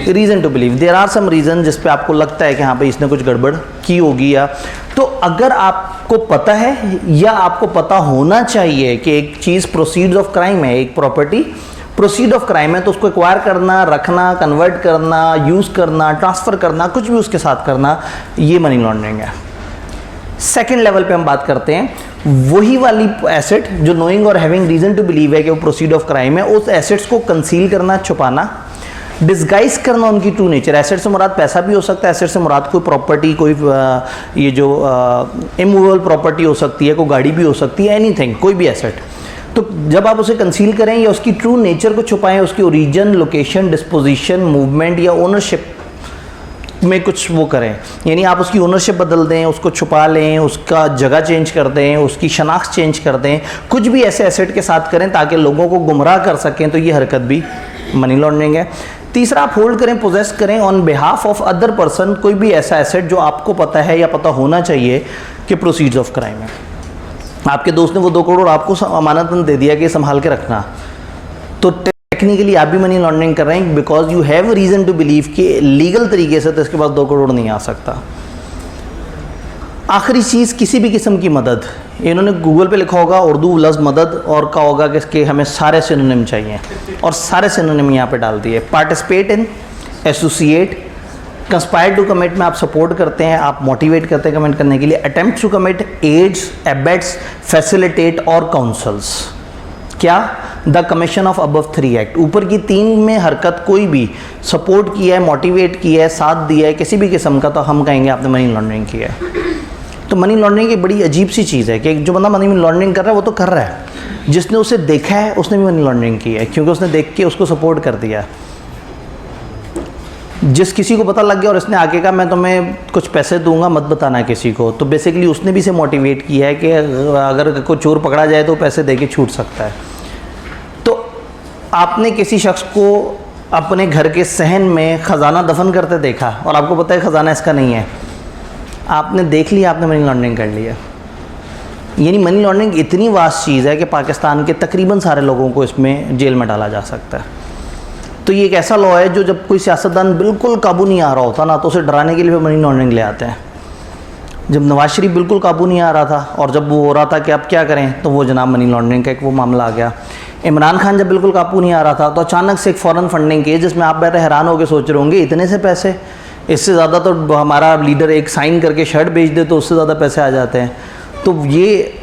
reason to believe, there are some reason जिस पे आपको लगता है कि हाँ भाई इसने कुछ गड़बड़ की होगी। या तो अगर आपको पता है या आपको पता होना चाहिए कि एक चीज़ प्रोसीड्स ऑफ क्राइम है, एक प्रॉपर्टी प्रोसीड ऑफ क्राइम है, तो उसको एक्वायर करना, रखना, कन्वर्ट करना, यूज़ करना, ट्रांसफ़र करना, कुछ भी उसके साथ करना, ये मनी लॉन्ड्रिंग है। सेकेंड लेवल पे हम बात करते हैं वही वाली एसेट जो नोइंग और हैविंग रीज़न टू बिलीव है कि वो प्रोसीड ऑफ क्राइम है, उस एसेट्स को कंसील करना, छुपाना, डिस्गाइज करना उनकी ट्रू नेचर। एसेट से मुराद पैसा भी हो सकता है, एसेट से मुराद कोई प्रॉपर्टी, कोई ये जो इमूवेबल प्रॉपर्टी हो सकती है, कोई गाड़ी भी हो सकती है, एनीथिंग, कोई भी एसेट। तो जब आप उसे कंसील करें या उसकी ट्रू नेचर को छुपाएं, उसकी ओरिजिन, लोकेशन, डिस्पोजिशन, मूवमेंट या ओनरशिप में कुछ वो करें, यानी आप उसकी ओनरशिप बदल दें, उसको छुपा लें, उसका जगह चेंज कर दें, उसकी शनाख्त चेंज कर दें, कुछ भी ऐसे एसेट के साथ करें ताकि लोगों को गुमराह कर सकें, तो ये हरकत भी मनी लॉन्ड्रिंग है। तीसरा, आप होल्ड करें, पोजेस करें on behalf of other person कोई भी ऐसा एसेट जो आपको पता है या पता होना चाहिए कि प्रोसीड्स ऑफ क्राइम है। आपके दोस्त ने वो 2 करोड़ आपको अमानतन दे दिया कि संभाल के रखना, तो टेक्निकली आप भी मनी लॉन्ड्रिंग कर रहे हैं, because you have reason to believe कि लीगल तरीके से तो इसके पास 2 करोड़ नहीं आ सकता। आखिरी चीज़, किसी भी किस्म की मदद, इन्होंने गूगल पे लिखा होगा उर्दू लफ्ज़ मदद और कहा होगा कि इसके हमें सारे सिनोनिम चाहिए, और सारे सिनोनिम यहाँ पे डाल दिए। Participate in, associate, conspire to commit में आप सपोर्ट करते हैं, आप मोटिवेट करते हैं कमिट करने के लिए। Attempt to commit, aids, abets, facilitate और काउंसल्स। क्या, the commission of above 3 act, ऊपर की 3 में हरकत कोई भी सपोर्ट किया है, मोटिवेट किया है, साथ दिया है किसी भी किस्म का, तो हम कहेंगे आपने मनी लॉन्ड्रिंग किया है। तो मनी लॉन्ड्रिंग एक बड़ी अजीब सी चीज़ है कि जो बंदा मनी लॉन्ड्रिंग कर रहा है वो तो कर रहा है, जिसने उसे देखा है उसने भी मनी लॉन्ड्रिंग की है, क्योंकि उसने देख के उसको सपोर्ट कर दिया। जिस किसी को पता लग गया और इसने आगे कहा मैं तुम्हें कुछ पैसे दूंगा, मत बताना किसी को, तो बेसिकली उसने भी इसे मोटिवेट किया है कि अगर कोई चोर पकड़ा जाए तो पैसे दे के छूट सकता है। तो आपने किसी शख्स को अपने घर के सहन में ख़जाना दफन करते देखा और आपको पता है ख़जाना इसका नहीं है, आपने देख लिया, आपने मनी लॉन्ड्रिंग कर लिया। यानी मनी लॉन्ड्रिंग इतनी वास्ट चीज़ है कि पाकिस्तान के तकरीबन सारे लोगों को इसमें जेल में डाला जा सकता है। तो ये एक ऐसा लॉ है जो जब कोई सियासतदान बिल्कुल काबू नहीं आ रहा होता ना, तो उसे डराने के लिए मनी लॉन्ड्रिंग ले आते हैं। जब नवाज शरीफ बिल्कुल काबू नहीं आ रहा था और जब वो हो रहा था कि अब क्या करें, तो वो जनाब मनी लॉन्ड्रिंग का एक वो मामला आ गया। इमरान खान जब बिल्कुल काबू नहीं आ रहा था तो अचानक से एक फ़ॉरेन फंडिंग की, जिसमें आप बैठे हैरान होकर सोच रहे होंगे इतने से पैसे, इससे ज़्यादा तो हमारा लीडर एक साइन करके शर्ट बेच दे तो उससे ज़्यादा पैसे आ जाते हैं। तो ये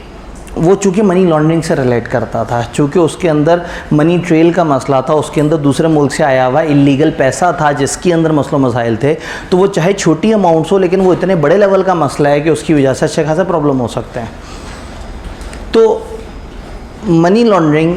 वो चूँकि मनी लॉन्ड्रिंग से रिलेट करता था, चूँकि उसके अंदर मनी ट्रेल का मसला था, उसके अंदर दूसरे मुल्क से आया हुआ इलीगल पैसा था जिसके अंदर मसलो मसाइल थे, तो वो चाहे छोटी अमाउंट्स हो लेकिन वो इतने बड़े लेवल का मसला है कि उसकी वजह से अच्छे खासा प्रॉब्लम हो सकते हैं। तो मनी लॉन्ड्रिंग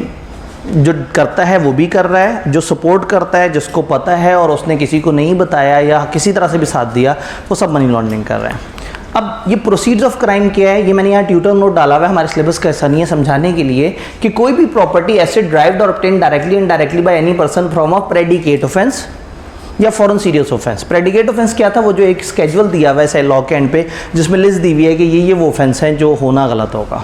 जो करता है वो भी कर रहा है, जो सपोर्ट करता है, जिसको पता है और उसने किसी को नहीं बताया या किसी तरह से भी साथ दिया, वो सब मनी लॉन्ड्रिंग कर रहे हैं। अब ये प्रोसीड्स ऑफ क्राइम क्या है, ये मैंने यहाँ ट्यूटर नोट डाला हुआ है, हमारे सिलेबस का ऐसा नहीं है समझाने के लिए, कि कोई भी प्रॉपर्टी एसेट ड्राइव्ड और obtained directly indirectly by any person from a predicate offense या foreign serious offense. Predicate offense क्या था, वो जो एक स्केड्यूल दिया हुआ है लॉ के एंड पे, जिसमें लिस्ट दी हुई है कि ये वो ऑफेंस हैं जो होना गलत होगा।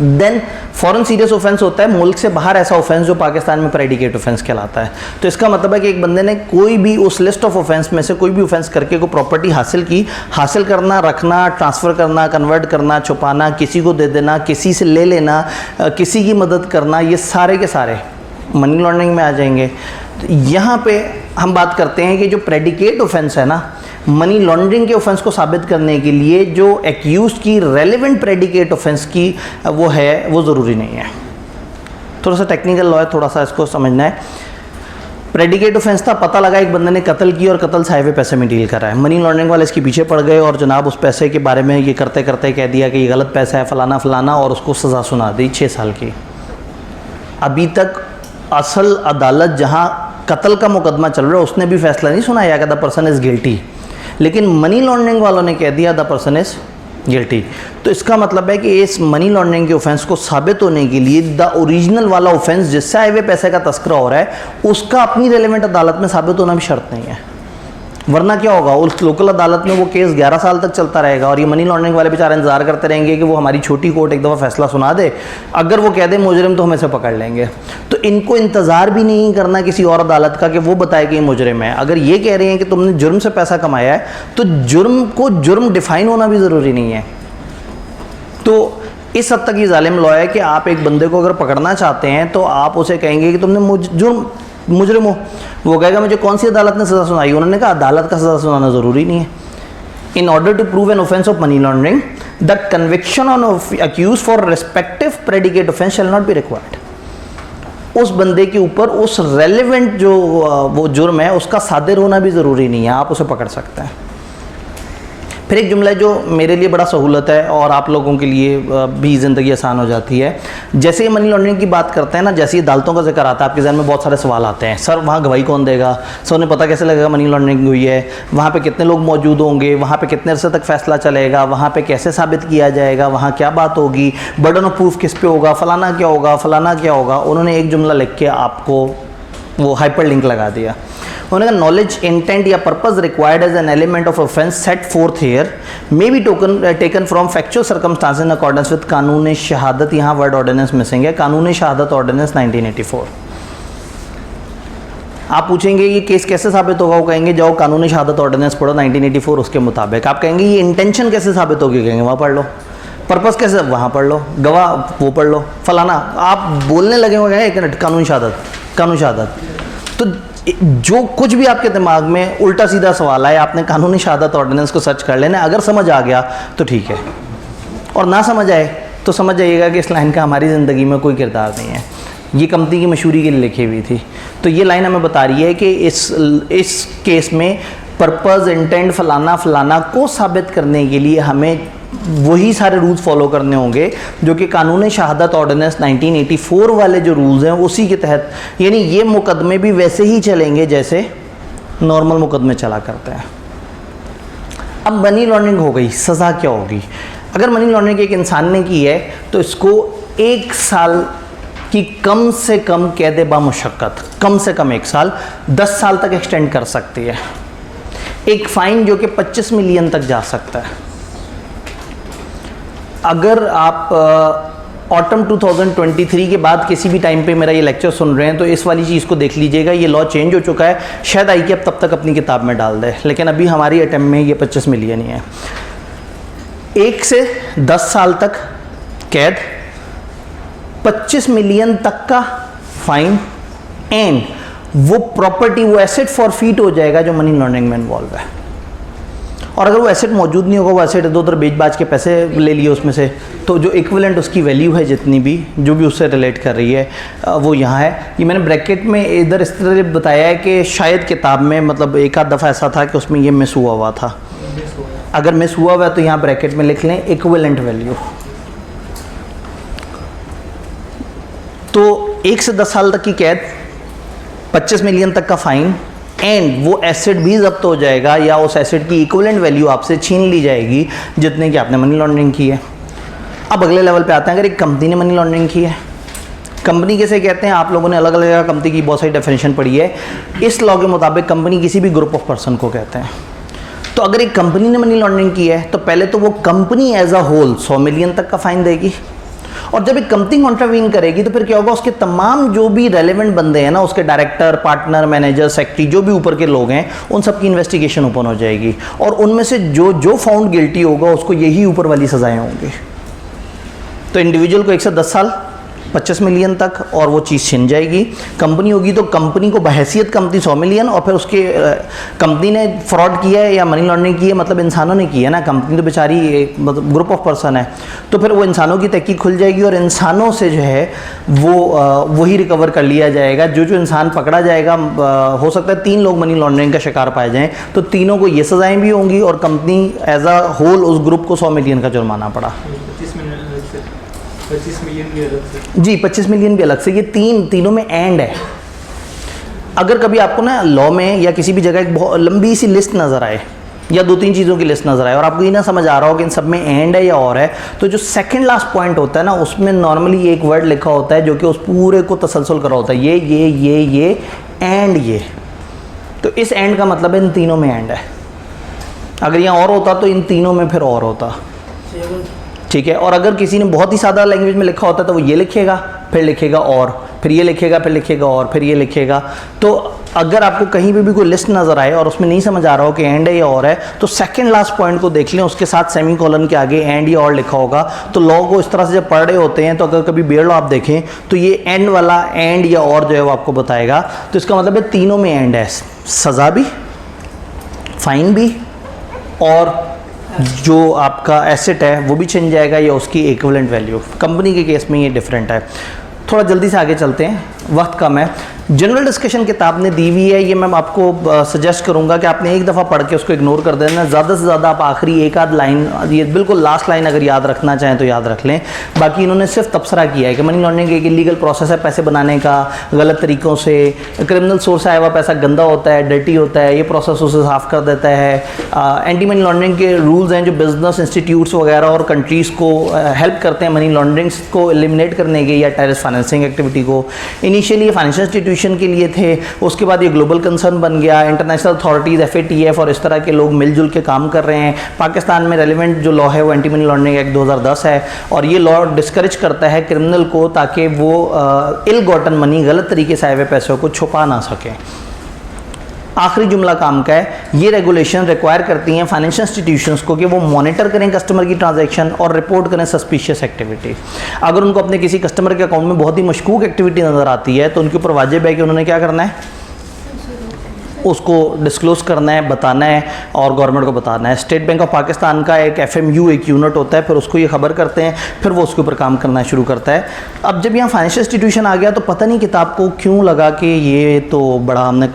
देन फॉरेन सीरियस ऑफेंस होता है मुल्क से बाहर ऐसा ऑफेंस जो पाकिस्तान में प्रेडिकेट ऑफेंस कहलाता है। तो इसका मतलब है कि एक बंदे ने कोई भी उस लिस्ट ऑफ ऑफेंस में से कोई भी ऑफेंस करके कोई प्रॉपर्टी हासिल की, हासिल करना, रखना, ट्रांसफ़र करना, कन्वर्ट करना, छुपाना, किसी को दे देना, किसी से ले लेना, किसी की मदद करना, ये सारे के सारे मनी लॉन्ड्रिंग में आ जाएंगे। तो यहाँ पे हम बात करते हैं कि जो प्रेडिकेट ऑफेंस है ना, मनी लॉन्ड्रिंग के ऑफेंस को साबित करने के लिए जो एक्यूज की रेलेवेंट प्रेडिकेट ऑफेंस की वो है, वो ज़रूरी नहीं है। थोड़ा सा टेक्निकल लॉ है, थोड़ा सा इसको समझना है। प्रेडिकेट ऑफेंस था, पता लगा एक बंदे ने कत्ल की और कत्ल से हाईवे पैसे में डील करा है। मनी लॉन्ड्रिंग वाले इसके पीछे पड़ गए और जनाब उस पैसे के बारे में ये करते करते कह दिया कि ये गलत पैसा है, फलाना फलाना, और उसको सज़ा सुना दी 6 साल की। अभी तक असल अदालत जहाँ कत्ल का मुकदमा चल रहा है उसने भी फैसला नहीं सुनाया कि द पर्सन इज़ गिल्टी, लेकिन मनी लॉन्ड्रिंग वालों ने कह दिया द पर्सन इज़ गिल्टी। तो इसका मतलब है कि इस मनी लॉन्ड्रिंग के ऑफेंस को साबित होने के लिए द ओरिजिनल वाला ऑफेंस जिससे आए हुए पैसे का तस्करा हो रहा है उसका अपनी रेलेवेंट अदालत में साबित होना भी शर्त नहीं है, वरना क्या होगा, उस लोकल अदालत में वो केस 11 साल तक चलता रहेगा और ये मनी लॉन्ड्रिंग वाले बेचारे इंतजार करते रहेंगे कि वो हमारी छोटी कोर्ट एक दफ़ा फैसला सुना दे, अगर वो कह दे मुजरिम तो हम इसे पकड़ लेंगे। तो इनको इंतज़ार भी नहीं करना किसी और अदालत का कि वो बताए कि ये मुजरिम है। अगर ये कह रहे हैं कि तुमने जुर्म से पैसा कमाया है तो जुर्म को जुर्म डिफ़ाइन होना भी ज़रूरी नहीं है। तो इस हद तक ये जालिम लॉ है कि आप एक बंदे को अगर पकड़ना चाहते हैं तो आप उसे कहेंगे कि तुमने मुजरिम हो, वो कहेगा मुझे कौन सी अदालत ने सज़ा सुनाई। उन्होंने कहा अदालत का सज़ा सुनाना ज़रूरी नहीं है। In order to prove an offence of money laundering the conviction on accuse for respective predicate offence shall not be required. उस बंदे के ऊपर उस रेलिवेंट जो वो जुर्म है उसका सादिर होना भी ज़रूरी नहीं है, आप उसे पकड़ सकते हैं। फिर एक जुमला जो मेरे लिए बड़ा सहूलत है और आप लोगों के लिए भी ज़िंदगी आसान हो जाती है। जैसे ही मनी लॉन्ड्रिंग की बात करते हैं ना, जैसे ही अदालतों का जिक्र आता है आपके जहन में बहुत सारे सवाल आते हैं। सर वहाँ गवाही कौन देगा, सर उन्हें पता कैसे लगेगा मनी लॉन्ड्रिंग हुई है, वहाँ पे कितने लोग मौजूद होंगे, वहाँ पे कितने अरसे तक फैसला चलेगा, वहाँ पे कैसे साबित किया जाएगा, वहाँ क्या बात होगी, बर्डन ऑफ प्रूफ किस पे होगा, फलाना क्या होगा, फलाना क्या होगा। उन्होंने एक जुमला लिख के आपको वो हाइपर लिंक लगा दिया। उन्होंने कहा नॉलेज, इंटेंट या purpose required as an element of offence set forth here may be taken from factual circumstances in accordance with कानून शहादत। यहाँ वर्ड ऑर्डिनेंस मिसिंग है, कानून शहादत ऑर्डिनेंस 1984। आप पूछेंगे ये केस कैसे साबित होगा, वो कहेंगे जाओ कानून शहादत ऑर्डिनेंस पढ़ो 1984 उसके मुताबिक। आप कहेंगे ये इंटेंशन कैसे साबित होगी, कहेंगे वहाँ पढ़ लो। पर्पस कैसे, वहाँ पढ़ लो। गवाह वो पढ़ लो, फलाना। आप बोलने लगे हो एक मिनट कानून शहादत, कानून शहादत। तो जो कुछ भी आपके दिमाग में उल्टा सीधा सवाल आए आपने कानूनी शहादत ऑर्डिनेंस को सर्च कर लेना। अगर समझ आ गया तो ठीक है, और ना समझ आए तो समझ जाइएगा कि इस लाइन का हमारी ज़िंदगी में कोई किरदार नहीं है, ये कंपनी की मशहूरी के लिए लिखी हुई थी। तो ये लाइन हमें बता रही है कि इस केस में पर्पस, इंटेंट, फलाना फलाना को साबित करने के लिए हमें वही सारे रूल्स फॉलो करने होंगे जो कि कानून शहादत ऑर्डिनेंस 1984 वाले जो रूल्स हैं उसी के तहत, यानी ये मुकदमे भी वैसे ही चलेंगे जैसे नॉर्मल मुकदमे चला करते हैं। अब मनी लॉन्ड्रिंग हो गई, सज़ा क्या होगी? अगर मनी लॉन्ड्रिंग एक इंसान ने की है तो इसको 1 साल की कम से कम कैद बामुशक्कत, कम से कम 1 साल, 10 साल तक एक्सटेंड कर सकती है। एक फ़ाइन जो कि 25 मिलियन तक जा सकता है। अगर आप ऑटम 2023 के बाद किसी भी टाइम पे मेरा ये लेक्चर सुन रहे हैं तो इस वाली चीज़ को देख लीजिएगा, ये लॉ चेंज हो चुका है। शायद IKAP तब तक अपनी किताब में डाल दे, लेकिन अभी हमारी अटेम्प्ट में ये 25 मिलियन ही है। 1 से 10 साल तक कैद, 25 मिलियन तक का फाइन, एंड वो प्रॉपर्टी, वो एसेट फॉरफीट हो जाएगा जो मनी लॉन्ड्रिंग में इन्वॉल्व है। और अगर वो एसेट मौजूद नहीं होगा, वो एसेट इधर उधर बेच बाच के पैसे ले लिए उसमें से, तो जो इक्विवेलेंट उसकी वैल्यू है जितनी भी जो भी उससे रिलेट कर रही है वो यहाँ है। ये मैंने ब्रैकेट में इधर इस तरह बताया है कि शायद किताब में मतलब एक आध दफ़ा ऐसा था कि उसमें ये मिस हुआ था। अगर मिस हुआ है तो यहाँ ब्रैकेट में लिख लें इक्विवेलेंट वैल्यू। तो 1 से 10 साल तक की कैद, 25 मिलियन तक का फाइन, एंड वो एसेट भी जब्त हो जाएगा या उस एसेट की इक्विवेलेंट वैल्यू आपसे छीन ली जाएगी जितने की आपने मनी लॉन्ड्रिंग की है। अब अगले लेवल पे आते हैं, अगर एक कंपनी ने मनी लॉन्ड्रिंग की है, कंपनी कैसे कहते हैं, आप लोगों ने अलग अलग कंपनी की बहुत सारी डेफिनेशन पढ़ी है। इस लॉ के मुताबिक कंपनी किसी भी ग्रुप ऑफ पर्सन को कहते हैं। तो अगर एक कंपनी ने मनी लॉन्ड्रिंग की है तो पहले तो वो company as a whole 100 million तक का फाइन देगी, और जब एक कंपनी कॉन्ट्रावीन करेगी तो फिर क्या होगा, उसके तमाम जो भी रेलेवेंट बंदे हैं ना, उसके डायरेक्टर, पार्टनर, मैनेजर, सेक्रेटरी, जो भी ऊपर के लोग हैं, उन सबकी इन्वेस्टिगेशन ओपन हो जाएगी और उनमें से जो जो फाउंड गिल्टी होगा उसको यही ऊपर वाली सजाएं होंगी। तो इंडिविजुअल को 1 से 10 साल, 25 मिलियन तक, और वो चीज़ छिन जाएगी। कंपनी होगी तो कंपनी को बहैसियत कंपनी 100 मिलियन, और फिर उसके कंपनी ने फ्रॉड किया है या मनी लॉन्ड्रिंग की है, मतलब इंसानों ने की है ना, कंपनी तो बेचारी एक मतलब ग्रुप ऑफ पर्सन है, तो फिर वो इंसानों की तहकीक खुल जाएगी और इंसानों से जो है वो वही रिकवर कर लिया जाएगा। जो जो इंसान पकड़ा जाएगा, हो सकता है 3 लोग मनी लॉन्ड्रिंग का शिकार पाए जाएँ, तो तीनों को ये सज़ाएँ भी होंगी और कंपनी एज अ होल उस ग्रुप को 100 मिलियन का जुर्माना पड़ा। 25 मिलियन भी अलग से जी, 25 मिलियन भी अलग से। ये तीनों में एंड है। अगर कभी आपको ना लॉ में या किसी भी जगह एक बहुत लंबी सी लिस्ट नज़र आए या 2-3 चीज़ों की लिस्ट नज़र आए और आपको ये ना समझ आ रहा हो कि इन सब में एंड है या और है, तो जो सेकंड लास्ट पॉइंट होता है ना, उसमें नॉर्मली एक वर्ड लिखा होता है जो कि उस पूरे को तसलसल करा होता है, ये एंड ये। तो इस एंड का मतलब है इन तीनों में एंड है। अगर यहाँ और होता तो इन तीनों में फिर और होता, ठीक है। और अगर किसी ने बहुत ही सादा लैंग्वेज में लिखा होता तो वो ये लिखेगा, फिर लिखेगा और, फिर ये लिखेगा, फिर लिखेगा और, फिर ये लिखेगा। तो अगर आपको कहीं भी कोई लिस्ट नज़र आए और उसमें नहीं समझ आ रहा हो कि एंड है या और है, तो सेकंड लास्ट पॉइंट को देख लें, उसके साथ सेमी कॉलन के आगे एंड या और लिखा होगा। तो लॉ को इस तरह से जब पढ़ रहे होते हैं, तो अगर कभी बेयर लॉ आप देखें तो ये एंड वाला एंड या और जो है वो आपको बताएगा। तो इसका मतलब है तीनों में एंड है, सज़ा भी, फाइन भी, और जो आपका एसेट है वो भी छिन जाएगा या उसकी इक्विवेलेंट वैल्यू। कंपनी के केस में ये डिफरेंट है। थोड़ा जल्दी से आगे चलते हैं, वक्त कम है। जनरल डिस्कशन किताब ने दी हुई है, ये मैं आपको सजेस्ट करूंगा कि आपने एक दफ़ा पढ़ के उसको इग्नोर कर देना। ज़्यादा से ज़्यादा आप आखिरी एक आध लाइन, ये बिल्कुल लास्ट लाइन अगर याद रखना चाहें तो याद रख लें। बाकी इन्होंने सिर्फ तबसरा किया है कि मनी लॉन्ड्रिंग एक इलीगल प्रोसेस है पैसे बनाने का, गलत तरीक़ों से, क्रिमिनल सोर्स आया हुआ पैसा गंदा होता है, डर्टी होता है, ये प्रोसेस उसे साफ़ कर देता है। एंटी मनी लॉन्ड्रिंग के रूल्स हैं जो बिजनेस इंस्टीट्यूट्स वगैरह और कंट्रीज़ को हेल्प करते हैं मनी लॉन्ड्रिंग्स को एलिमिनेट करने के या टेररिस्ट फाइनेंसिंग एक्टिविटी को। इनिशियली ये फाइनेंशियल इंस्टीट्यूशन के लिए थे, उसके बाद ये ग्लोबल कंसर्न बन गया, इंटरनेशनल अथॉरिटीज़, FATF और इस तरह के लोग मिलजुल के काम कर रहे हैं। पाकिस्तान में रेलिवेंट जो लॉ है वो एंटी मनी लॉन्ड्रिंग एक्ट 2010 है, और ये लॉ डिस्करेज करता है क्रिमिनल को ताकि वो इल गॉटन मनी, गलत तरीके से आए हुए पैसों को छुपा ना सकें। आखिरी जुमला काम का है, ये रेगुलेशन रिक्वायर करती हैं फाइनेंशियल इंस्टीट्यूशंस को कि वो मॉनिटर करें कस्टमर की ट्रांजैक्शन और रिपोर्ट करें सस्पिशियस एक्टिविटी। अगर उनको अपने किसी कस्टमर के अकाउंट में बहुत ही मशकूक एक्टिविटी नज़र आती है तो उनके ऊपर वाजिब है कि उन्होंने क्या करना है, उसको डिस्क्लोज़ करना है, बताना है और गवर्नमेंट को बताना है। स्टेट बैंक ऑफ पाकिस्तान का एक FMU एक यूनिट होता है, फिर उसको ये खबर करते हैं, फिर वो उसके ऊपर काम करना शुरू करता है। अब जब यहाँ फाइनेंशियल इंस्टीट्यूशन आ गया तो पता नहीं किताब को क्यों लगा कि ये तो बड़ा हमने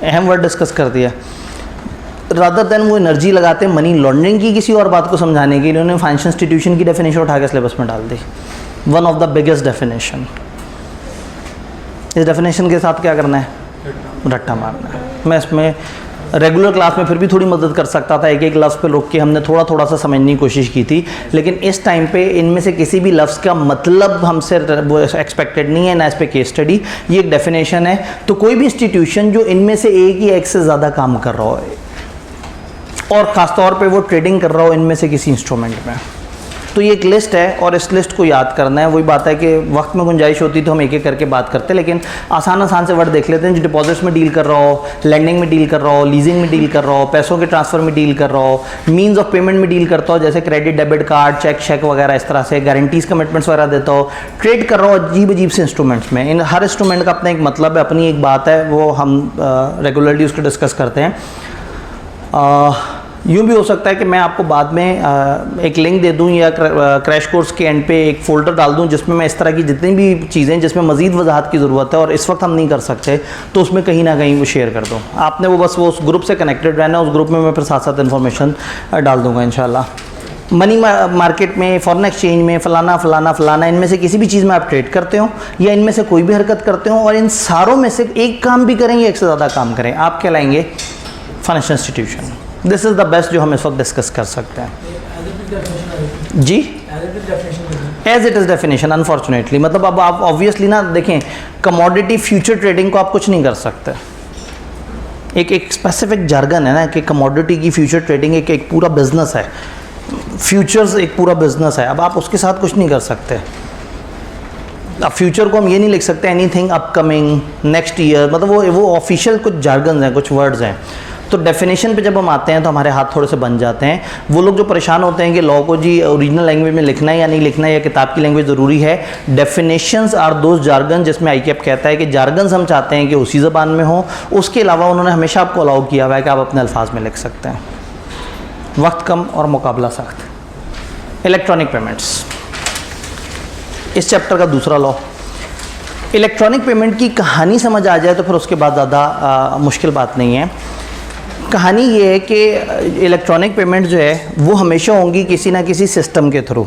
अहम वर्ड डिस्कस कर दिया। रादर देन वो एनर्जी लगाते हैं मनी लॉन्ड्रिंग की किसी और बात को समझाने के लिए, उन्होंने फाइनेंशियल इंस्टीट्यूशन की डेफिनेशन उठा के सिलेबस में डाल दी, one of the biggest definition. इस डेफिनेशन के साथ क्या करना है, रट्टा मारना है। मैं इसमें रेगुलर क्लास में फिर भी थोड़ी मदद कर सकता था, एक एक लफ्ज़ पे रुक के हमने थोड़ा थोड़ा सा समझने की कोशिश की थी, लेकिन इस टाइम पे इनमें से किसी भी लफ्ज़ का मतलब हमसे वो एक्सपेक्टेड नहीं है, ना इस पे केस स्टडी। ये एक डेफिनेशन है। तो कोई भी इंस्टीट्यूशन जो इनमें से एक से ज़्यादा काम कर रहा हो और ख़ास तौर पे वो ट्रेडिंग कर रहा हो इनमें से किसी इंस्ट्रूमेंट में, तो ये एक लिस्ट है और इस लिस्ट को याद करना है। वही बात है कि वक्त में गुंजाइश होती तो हम एक एक करके बात करते, लेकिन आसान से वर्ड देख लेते हैं। जो डिपॉजिट्स में डील कर रहा हो, लैंडिंग में डील कर रहा हो, लीजिंग में डील कर रहा हो, पैसों के ट्रांसफ़र में डील कर रहा हो, मीन्स ऑफ पेमेंट में डील करता हो, जैसे क्रेडिट, डेबिट कार्ड, चेक वगैरह, इस तरह से गारंटीज़ कमिटमेंट्स वगैरह देता हो, ट्रेड कर रहा हो अजीब अजीब से इंस्ट्रूमेंट्स में। इन हर इंस्ट्रूमेंट का अपना एक मतलब है, अपनी एक बात है, वो हम रेगुलरली उसको डिस्कस करते हैं। यूँ भी हो सकता है कि मैं आपको बाद में एक लिंक दे दूं या क्रैश कोर्स के एंड पे एक फ़ोल्डर डाल दूं जिसमें मैं इस तरह की जितनी भी चीज़ें जिसमें मज़ीद वजाहत की ज़रूरत है और इस वक्त हम नहीं कर सकते, तो उसमें कहीं ना कहीं वो शेयर कर दूं। आपने वो बस वो उस ग्रुप से कनेक्टेड रहना, उस ग्रुप में मैं फिर साथ साथ इन्फॉर्मेशन डाल दूँगा इंशाल्लाह। मनी मार्केट में, फॉरेन एक्सचेंज में, फ़लाना इनमें से किसी भी चीज़ में आप ट्रेड करते हो या इनमें से कोई भी हरकत करते हो और इन सारों में से एक काम भी करेंगे, एक से ज़्यादा काम करें, आप कहलाएंगे financial institution. This is the best जो हम इस वक्त डिस्कस कर सकते हैं। जी, as it is definition unfortunately. मतलब अब आप ऑब्वियसली ना देखें, कमोडिटी फ्यूचर ट्रेडिंग को आप कुछ नहीं कर सकते। एक स्पेसिफिक जार्गन है ना कि कमोडिटी की फ्यूचर ट्रेडिंग एक पूरा बिजनेस है, फ्यूचर्स एक पूरा बिजनेस है। अब आप उसके साथ कुछ नहीं कर सकते। अब फ्यूचर को हम ये नहीं लिख सकते एनीथिंग अपकमिंग नेक्स्ट ईयर, मतलब वो ऑफिशियल कुछ जार्गन्स हैं, कुछ वर्ड्स हैं। तो डेफिनेशन पे जब हम आते हैं तो हमारे हाथ थोड़े से बन जाते हैं। वो लोग जो परेशान होते हैं कि लॉ को जी ओरिजिनल लैंग्वेज में लिखना है या नहीं लिखना है, या किताब की लैंग्वेज ज़रूरी है, डेफिनेशंस आर दोज जार्गन जिसमें ICAP कहता है कि जार्गन्स हम चाहते हैं कि उसी ज़बान में हो। उसके अलावा उन्होंने हमेशा आपको अलाउ किया हुआ है कि आप अपने अल्फाज में लिख सकते हैं। वक्त कम और मुकाबला सख्त। इलेक्ट्रॉनिक पेमेंट्स, इस चैप्टर का दूसरा लॉ। इलेक्ट्रॉनिक पेमेंट की कहानी समझ आ जाए तो फिर उसके बाद ज़्यादा मुश्किल बात नहीं है। कहानी ये है कि इलेक्ट्रॉनिक पेमेंट जो है वो हमेशा होंगी किसी ना किसी सिस्टम के थ्रू।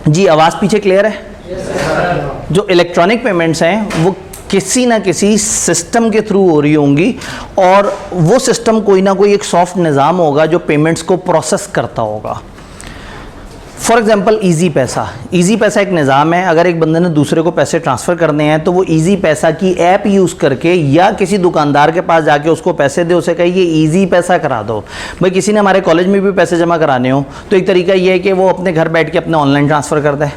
जी आवाज़ पीछे क्लियर है? जो इलेक्ट्रॉनिक पेमेंट्स हैं वो किसी ना किसी सिस्टम के थ्रू हो रही होंगी, और वो सिस्टम कोई ना कोई एक सॉफ्ट निज़ाम होगा जो पेमेंट्स को प्रोसेस करता होगा। फॉर एग्जाम्पल ईजी पैसा। ईजी पैसा एक निज़ाम है। अगर एक बंदे ने दूसरे को पैसे ट्रांसफ़र करने हैं तो वो ईजी पैसा की ऐप यूज़ करके या किसी दुकानदार के पास जाके उसको पैसे दे, उसे कहे ये ईजी पैसा करा दो। भाई किसी ने हमारे कॉलेज में भी पैसे जमा कराने हो तो एक तरीका ये है कि वो अपने घर बैठ के अपने ऑनलाइन ट्रांसफ़र कर दे।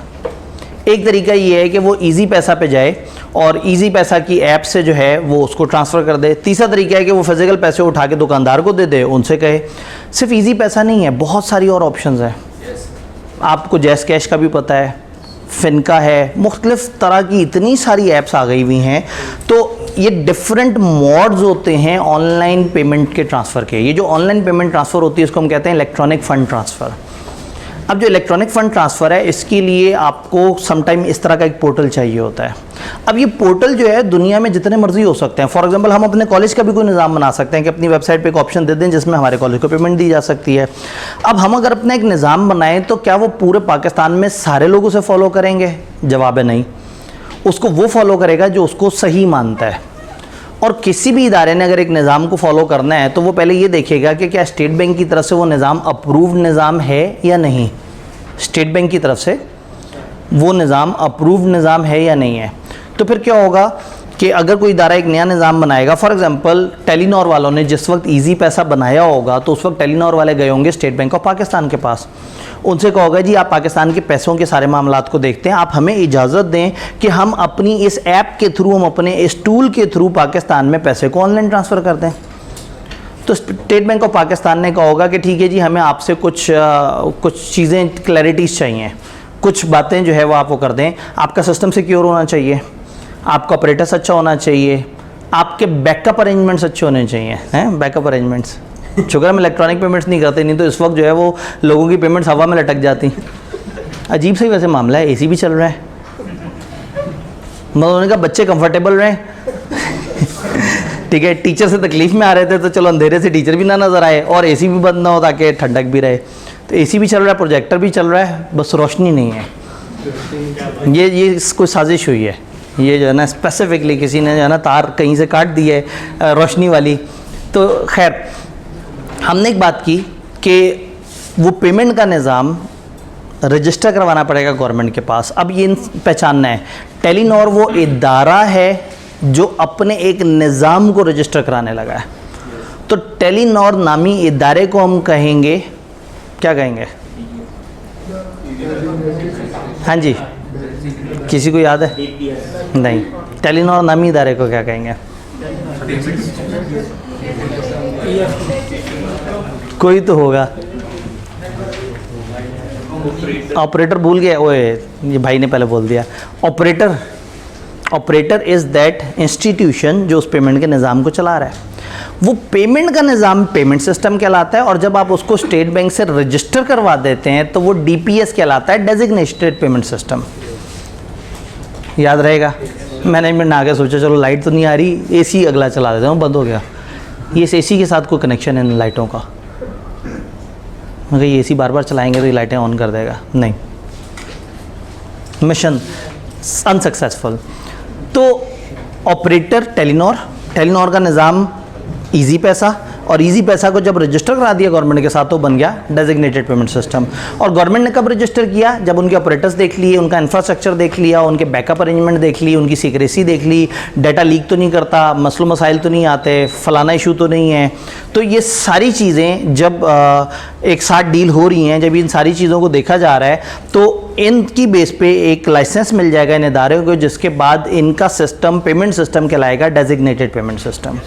एक तरीका ये है कि वो ईजी पैसा पे जाए और ईजी पैसा की ऐप से जो है वो उसको ट्रांसफ़र कर दे। तीसरा तरीका है कि वो फिजिकल पैसे उठा के दुकानदार को दे दे, उनसे कहे। सिर्फ ईजी पैसा नहीं है, बहुत सारी और ऑप्शंस हैं। आपको जैस कैश का भी पता है, फिनका है, मुख्तलिफ तरह की इतनी सारी ऐप्स आ गई हुई हैं। तो ये डिफरेंट मोड्स होते हैं ऑनलाइन पेमेंट के ट्रांसफ़र के। ये जो ऑनलाइन पेमेंट ट्रांसफ़र होती है इसको हम कहते हैं इलेक्ट्रॉनिक फ़ंड ट्रांसफ़र। अब जो इलेक्ट्रॉनिक फ़ंड ट्रांसफ़र है इसके लिए आपको समटाइम इस तरह का एक पोर्टल चाहिए होता है। अब ये पोर्टल जो है दुनिया में जितने मर्जी हो सकते हैं। फॉर एग्जांपल हम अपने कॉलेज का भी कोई निज़ाम बना सकते हैं कि अपनी वेबसाइट पे एक ऑप्शन दे दें जिसमें हमारे कॉलेज को पेमेंट दी जा सकती है। अब हम अगर अपना एक निज़ाम बनाएं तो क्या वो पूरे पाकिस्तान में सारे लोग उसे फॉलो करेंगे? जवाब है नहीं। उसको वो फॉलो करेगा जो उसको सही मानता है। और किसी भी इदारे ने अगर एक निज़ाम को फॉलो करना है तो वो पहले ये देखेगा कि क्या स्टेट बैंक की तरफ से वो निज़ाम अप्रूव्ड निज़ाम है या नहीं। स्टेट बैंक की तरफ से वो निज़ाम अप्रूव्ड निज़ाम है या नहीं है। तो फिर क्या होगा कि अगर कोई इदारा एक नया निज़ाम बनाएगा, फॉर एग्जांपल टेलीनॉर वालों ने जिस वक्त ईजी पैसा बनाया होगा तो उस वक्त टेलीनॉर वाले गए होंगे स्टेट बैंक ऑफ पाकिस्तान के पास। उनसे कहा होगा जी आप पाकिस्तान के पैसों के सारे मामलात को देखते हैं, आप हमें इजाज़त दें कि हम अपनी इस ऐप के थ्रू, हम अपने इस टूल के थ्रू पाकिस्तान में पैसे को ऑनलाइन ट्रांसफ़र कर दें। तो स्टेट बैंक ऑफ पाकिस्तान ने कहा होगा कि ठीक है जी, हमें आपसे कुछ चीज़ें क्लैरिटीज़ चाहिए, कुछ बातें जो है वो आप वो कर दें। आपका सिस्टम सिक्योर होना चाहिए, आपका ऑपरेटर्स अच्छा होना चाहिए, आपके बैकअप अरेंजमेंट्स अच्छे होने चाहिए। हैं बैकअप अरेंजमेंट्स, शुगर हम इलेक्ट्रॉनिक पेमेंट्स नहीं करते, नहीं तो इस वक्त जो है वो लोगों की पेमेंट्स हवा में लटक जाती। अजीब सा ही वैसे मामला है। AC भी चल रहा है, मतलब उन्होंने कहा बच्चे कंफर्टेबल रहें। ठीक है, टीचर से तकलीफ़ में आ रहे थे तो चलो अंधेरे से टीचर भी ना नज़र आए और AC भी बंद ना हो ताकि ठंडक भी रहे। तो AC भी चल रहा है, प्रोजेक्टर भी चल रहा है, बस रोशनी नहीं है। ये कोई साजिश हुई है। ये जो है ना स्पेसिफिकली किसी ने जो है ना तार कहीं से काट दी है रोशनी वाली। तो खैर हमने एक बात की कि वो पेमेंट का निज़ाम रजिस्टर करवाना पड़ेगा गवर्नमेंट के पास। अब ये पहचानना है, टेलीनॉर वो इदारा है जो अपने एक निज़ाम को रजिस्टर कराने लगा है। तो टेलीनॉर नामी इदारे को हम कहेंगे, क्या कहेंगे? हाँ जी, किसी को याद है? नहीं, टेलीनॉर नामी इदारे को क्या कहेंगे? कोई तो होगा। ऑपरेटर भूल गया, ओए ये भाई ने पहले बोल दिया। ऑपरेटर इज़ दैट इंस्टीट्यूशन जो उस पेमेंट के निज़ाम को चला रहा है। वो पेमेंट का निज़ाम पेमेंट सिस्टम कहलाता है, और जब आप उसको स्टेट बैंक से रजिस्टर करवा देते हैं तो वो DPS कहलाता है, डेजिग्नेटेड पेमेंट सिस्टम। याद रहेगा। मैनेजमेंट ने आगे सोचा चलो लाइट तो नहीं आ रही, AC अगला चला देते हैं, बंद हो गया। ये इस AC के साथ कोई कनेक्शन है इन लाइटों का? मगर ये AC बार बार चलाएंगे तो ये लाइटें ऑन कर देगा? नहीं, मिशन अनसक्सेसफुल। तो ऑपरेटर टेलीनॉर का निज़ाम ईजी पैसा, और इजी पैसा को जब रजिस्टर करा दिया गवर्नमेंट के साथ तो बन गया डेजिग्नेटेड पेमेंट सिस्टम। और गवर्नमेंट ने कब रजिस्टर किया? जब उनके ऑपरेटर्स देख लिए, उनका इंफ्रास्ट्रक्चर देख लिया, उनके बैकअप अरेंजमेंट देख ली, उनकी सीक्रेसी देख ली, डाटा लीक तो नहीं करता, मसलो मसाइल तो नहीं आते, फलाना इशू तो नहीं है। तो ये सारी चीज़ें जब एक साथ डील हो रही हैं, जब इन सारी चीज़ों को देखा जा रहा है तो इनकी बेस पे एक लाइसेंस मिल जाएगा इन इदारों को, जिसके बाद इनका सिस्टम पेमेंट सिस्टम कहलाएगा डेजिग्नेटेड पेमेंट सिस्टम।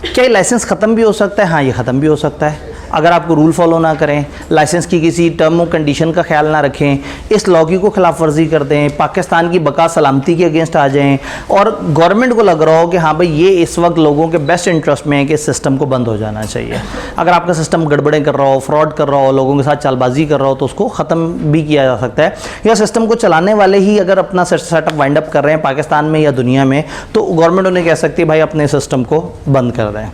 क्या ये लाइसेंस ख़त्म भी हो सकता है? हाँ, ये ख़त्म भी हो सकता है अगर आपको रूल फॉलो ना करें, लाइसेंस की किसी टर्म और कंडीशन का ख्याल ना रखें, इस लॉ की को खिलाफ वर्जी कर दें, पाकिस्तान की बका सलामती के अगेंस्ट आ जाएं और गवर्नमेंट को लग रहा हो कि हाँ भाई ये इस वक्त लोगों के बेस्ट इंटरेस्ट में है कि इस सिस्टम को बंद हो जाना चाहिए। अगर आपका सिस्टम गड़बड़ें कर रहा हो, फ्रॉड कर रहा हो, लोगों के साथ चालबाजी कर रहा हो, तो उसको ख़त्म भी किया जा सकता है। या सिस्टम को चलाने वाले ही अगर अपना सेटअप वाइंड अप कर रहे हैं पाकिस्तान में या दुनिया में, तो गवर्नमेंट उन्हें कह सकती है भाई अपने सिस्टम को बंद कर दें।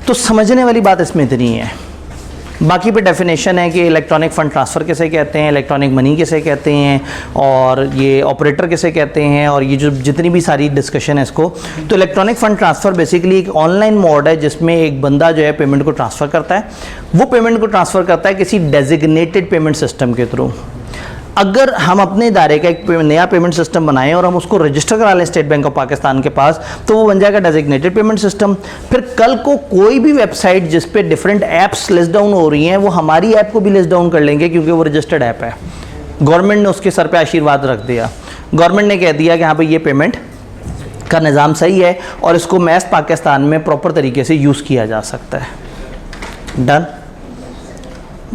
तो समझने वाली बात इसमें इतनी है। बाकी पे डेफिनेशन है कि इलेक्ट्रॉनिक फ़ंड ट्रांसफ़र किसे कहते हैं, इलेक्ट्रॉनिक मनी किसे कहते हैं, और ये ऑपरेटर किसे कहते हैं, और ये जो जितनी भी सारी डिस्कशन है इसको। तो इलेक्ट्रॉनिक फ़ंड ट्रांसफ़र बेसिकली एक ऑनलाइन मोड है जिसमें एक बंदा जो है पेमेंट को ट्रांसफ़र करता है। वो पेमेंट को ट्रांसफ़र करता है किसी डेजिग्नेटेड पेमेंट सिस्टम के थ्रू। अगर हम अपने इदारे का एक नया पेमेंट सिस्टम बनाएं और हम उसको रजिस्टर करा लें स्टेट बैंक ऑफ पाकिस्तान के पास, तो वो बन जाएगा डेजिग्नेटेड पेमेंट सिस्टम। फिर कल को कोई भी वेबसाइट जिस पे डिफरेंट ऐप्स लिस्ट डाउन हो रही हैं, वो हमारी ऐप को भी लिस्ट डाउन कर लेंगे क्योंकि वो रजिस्टर्ड ऐप है। गवर्नमेंट ने उसके सर पे आशीर्वाद रख दिया, गवर्नमेंट ने कह दिया कि हाँ भाई ये पेमेंट का निज़ाम सही है और इसको मैस पाकिस्तान में प्रॉपर तरीके से यूज़ किया जा सकता है। डन।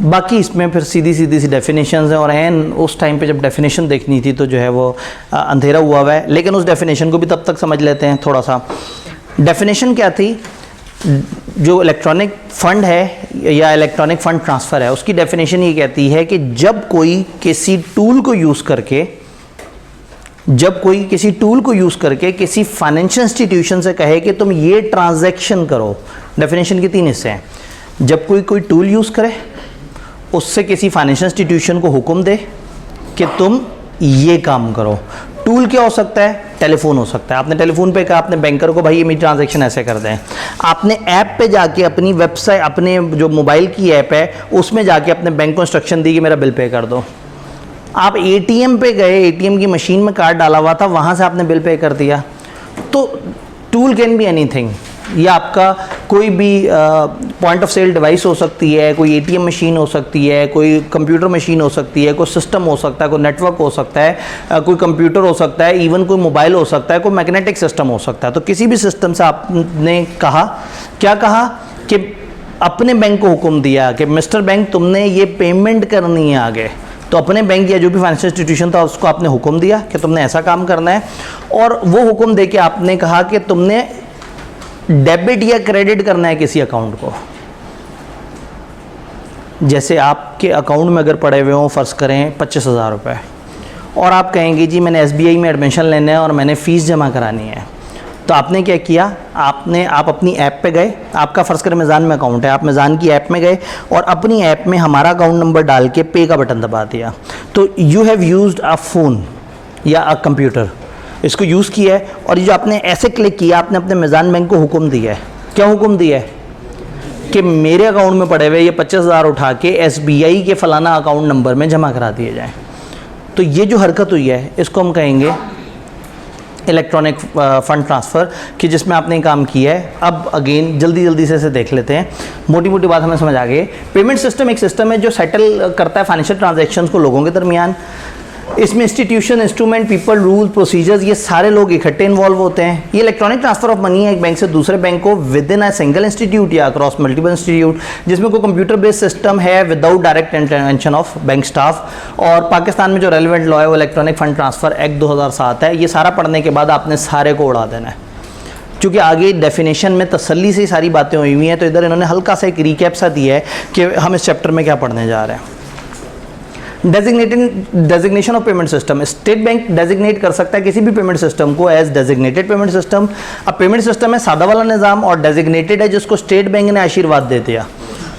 बाकी इसमें फिर सीधी सी डेफिनेशंस हैं और एन उस टाइम पे जब डेफिनेशन देखनी थी तो जो है वो अंधेरा हुआ है, लेकिन उस डेफिनेशन को भी तब तक समझ लेते हैं थोड़ा सा। डेफिनेशन क्या थी? जो इलेक्ट्रॉनिक फ़ंड है या इलेक्ट्रॉनिक फ़ंड ट्रांसफ़र है, उसकी डेफिनेशन ये कहती है कि जब कोई किसी टूल को यूज़ करके किसी फाइनेंशियल इंस्टीट्यूशन से कहे कि तुम ये ट्रांजैक्शन करो। डेफिनेशन के 3 हिस्से हैं। जब कोई टूल यूज़ करे, उससे किसी फाइनेंशियल इंस्टीट्यूशन को हुक्म दे कि तुम ये काम करो। टूल क्या हो सकता है? टेलीफोन हो सकता है। आपने टेलीफोन पे कहा अपने बैंकर को भाई ये मेरी ट्रांजैक्शन ऐसे कर दें। आपने ऐप पे जाके अपनी वेबसाइट, अपने जो मोबाइल की ऐप है उसमें जाके अपने बैंक को इंस्ट्रक्शन दी कि मेरा बिल पे कर दो। आप एटीएम पे गए, एटीएम की मशीन में कार्ड डाला हुआ था, वहाँ से आपने बिल पे कर दिया। तो टूल कैन बी एनीथिंग। या आपका कोई भी पॉइंट ऑफ सेल डिवाइस हो सकती है, कोई एटीएम मशीन हो सकती है, कोई कंप्यूटर मशीन हो सकती है, कोई सिस्टम हो सकता है, कोई नेटवर्क हो सकता है, कोई कंप्यूटर हो सकता है, इवन कोई मोबाइल हो सकता है, कोई मैग्नेटिक सिस्टम हो सकता है। तो किसी भी सिस्टम से आपने कहा, क्या कहा कि अपने बैंक को हुक्म दिया कि मिस्टर बैंक तुमने ये पेमेंट करनी है आगे। तो अपने बैंक या जो भी फाइनेंशियल इंस्टीट्यूशन था उसको आपने हुक्म दिया कि तुमने ऐसा काम करना है, और वो हुक्म दे के आपने कहा कि तुमने डेबिट या क्रेडिट करना है किसी अकाउंट को। जैसे आपके अकाउंट में अगर पड़े हुए हों फ़र्ज़ करें 25,000 रुपये, और आप कहेंगे जी मैंने SBI में एडमिशन लेना है और मैंने फ़ीस जमा करानी है। तो आपने क्या किया? आप अपनी ऐप पे गए, आपका फ़र्ज़ करें मीज़ान में अकाउंट है, आप मीज़ान की ऐप में गए और अपनी ऐप में हमारा अकाउंट नंबर डाल के पे का बटन दबा दिया। तो you have used a phone या अ कंप्यूटर, इसको यूज़ किया है, और ये जो आपने ऐसे क्लिक किया, आपने अपने मीज़ान बैंक को हुक्म दिया है। क्या हुक्म दिया है? कि मेरे अकाउंट में पड़े हुए ये 25,000 उठा के SBI के फ़लाना अकाउंट नंबर में जमा करा दिए जाएँ। तो ये जो हरकत हुई है इसको हम कहेंगे इलेक्ट्रॉनिक फ़ंड ट्रांसफ़र, कि जिसमें आपने काम किया है। अब अगेन जल्दी से इसे देख लेते हैं, मोटी बात हमें समझ आ गई। पेमेंट सिस्टम एक सिस्टम है जो सेटल करता है फाइनेंशियल ट्रांजैक्शंस को लोगों के दरमियान। इसमें institution, instrument, people, rule, procedures, ये सारे लोग इकट्ठे इन्वॉल्व होते हैं। ये इलेक्ट्रॉनिक ट्रांसफर ऑफ मनी है एक बैंक से दूसरे बैंक को with in a single institute या अक्रॉस मल्टीपल इंस्टीट्यूट, जिसमें कोई कंप्यूटर बेस्ड सिस्टम है without direct intervention of bank staff. और पाकिस्तान में जो रेलिवेंट लॉ है वो इलेक्ट्रॉनिक फंड ट्रांसफर एक्ट 2007 है। ये सारा पढ़ने के बाद आपने सारे को उड़ा देना है, क्योंकि आगे डेफिनेशन में तसल्ली से सारी बातें हुई हुई हैं। तो इधर इन्होंने हल्का सा एक रिकैप सा दिया है कि हम इस चैप्टर में क्या पढ़ने जा रहे हैं। Designation of payment system, state bank designate कर सकता है किसी भी पेमेंट सिस्टम को एज डेजिग्नेटेड पेमेंट सिस्टम। अब पेमेंट सिस्टम है सादा वाला निज़ाम और डेजिग्नेटेड है जिसको स्टेट बैंक ने आशीर्वाद दे दिया।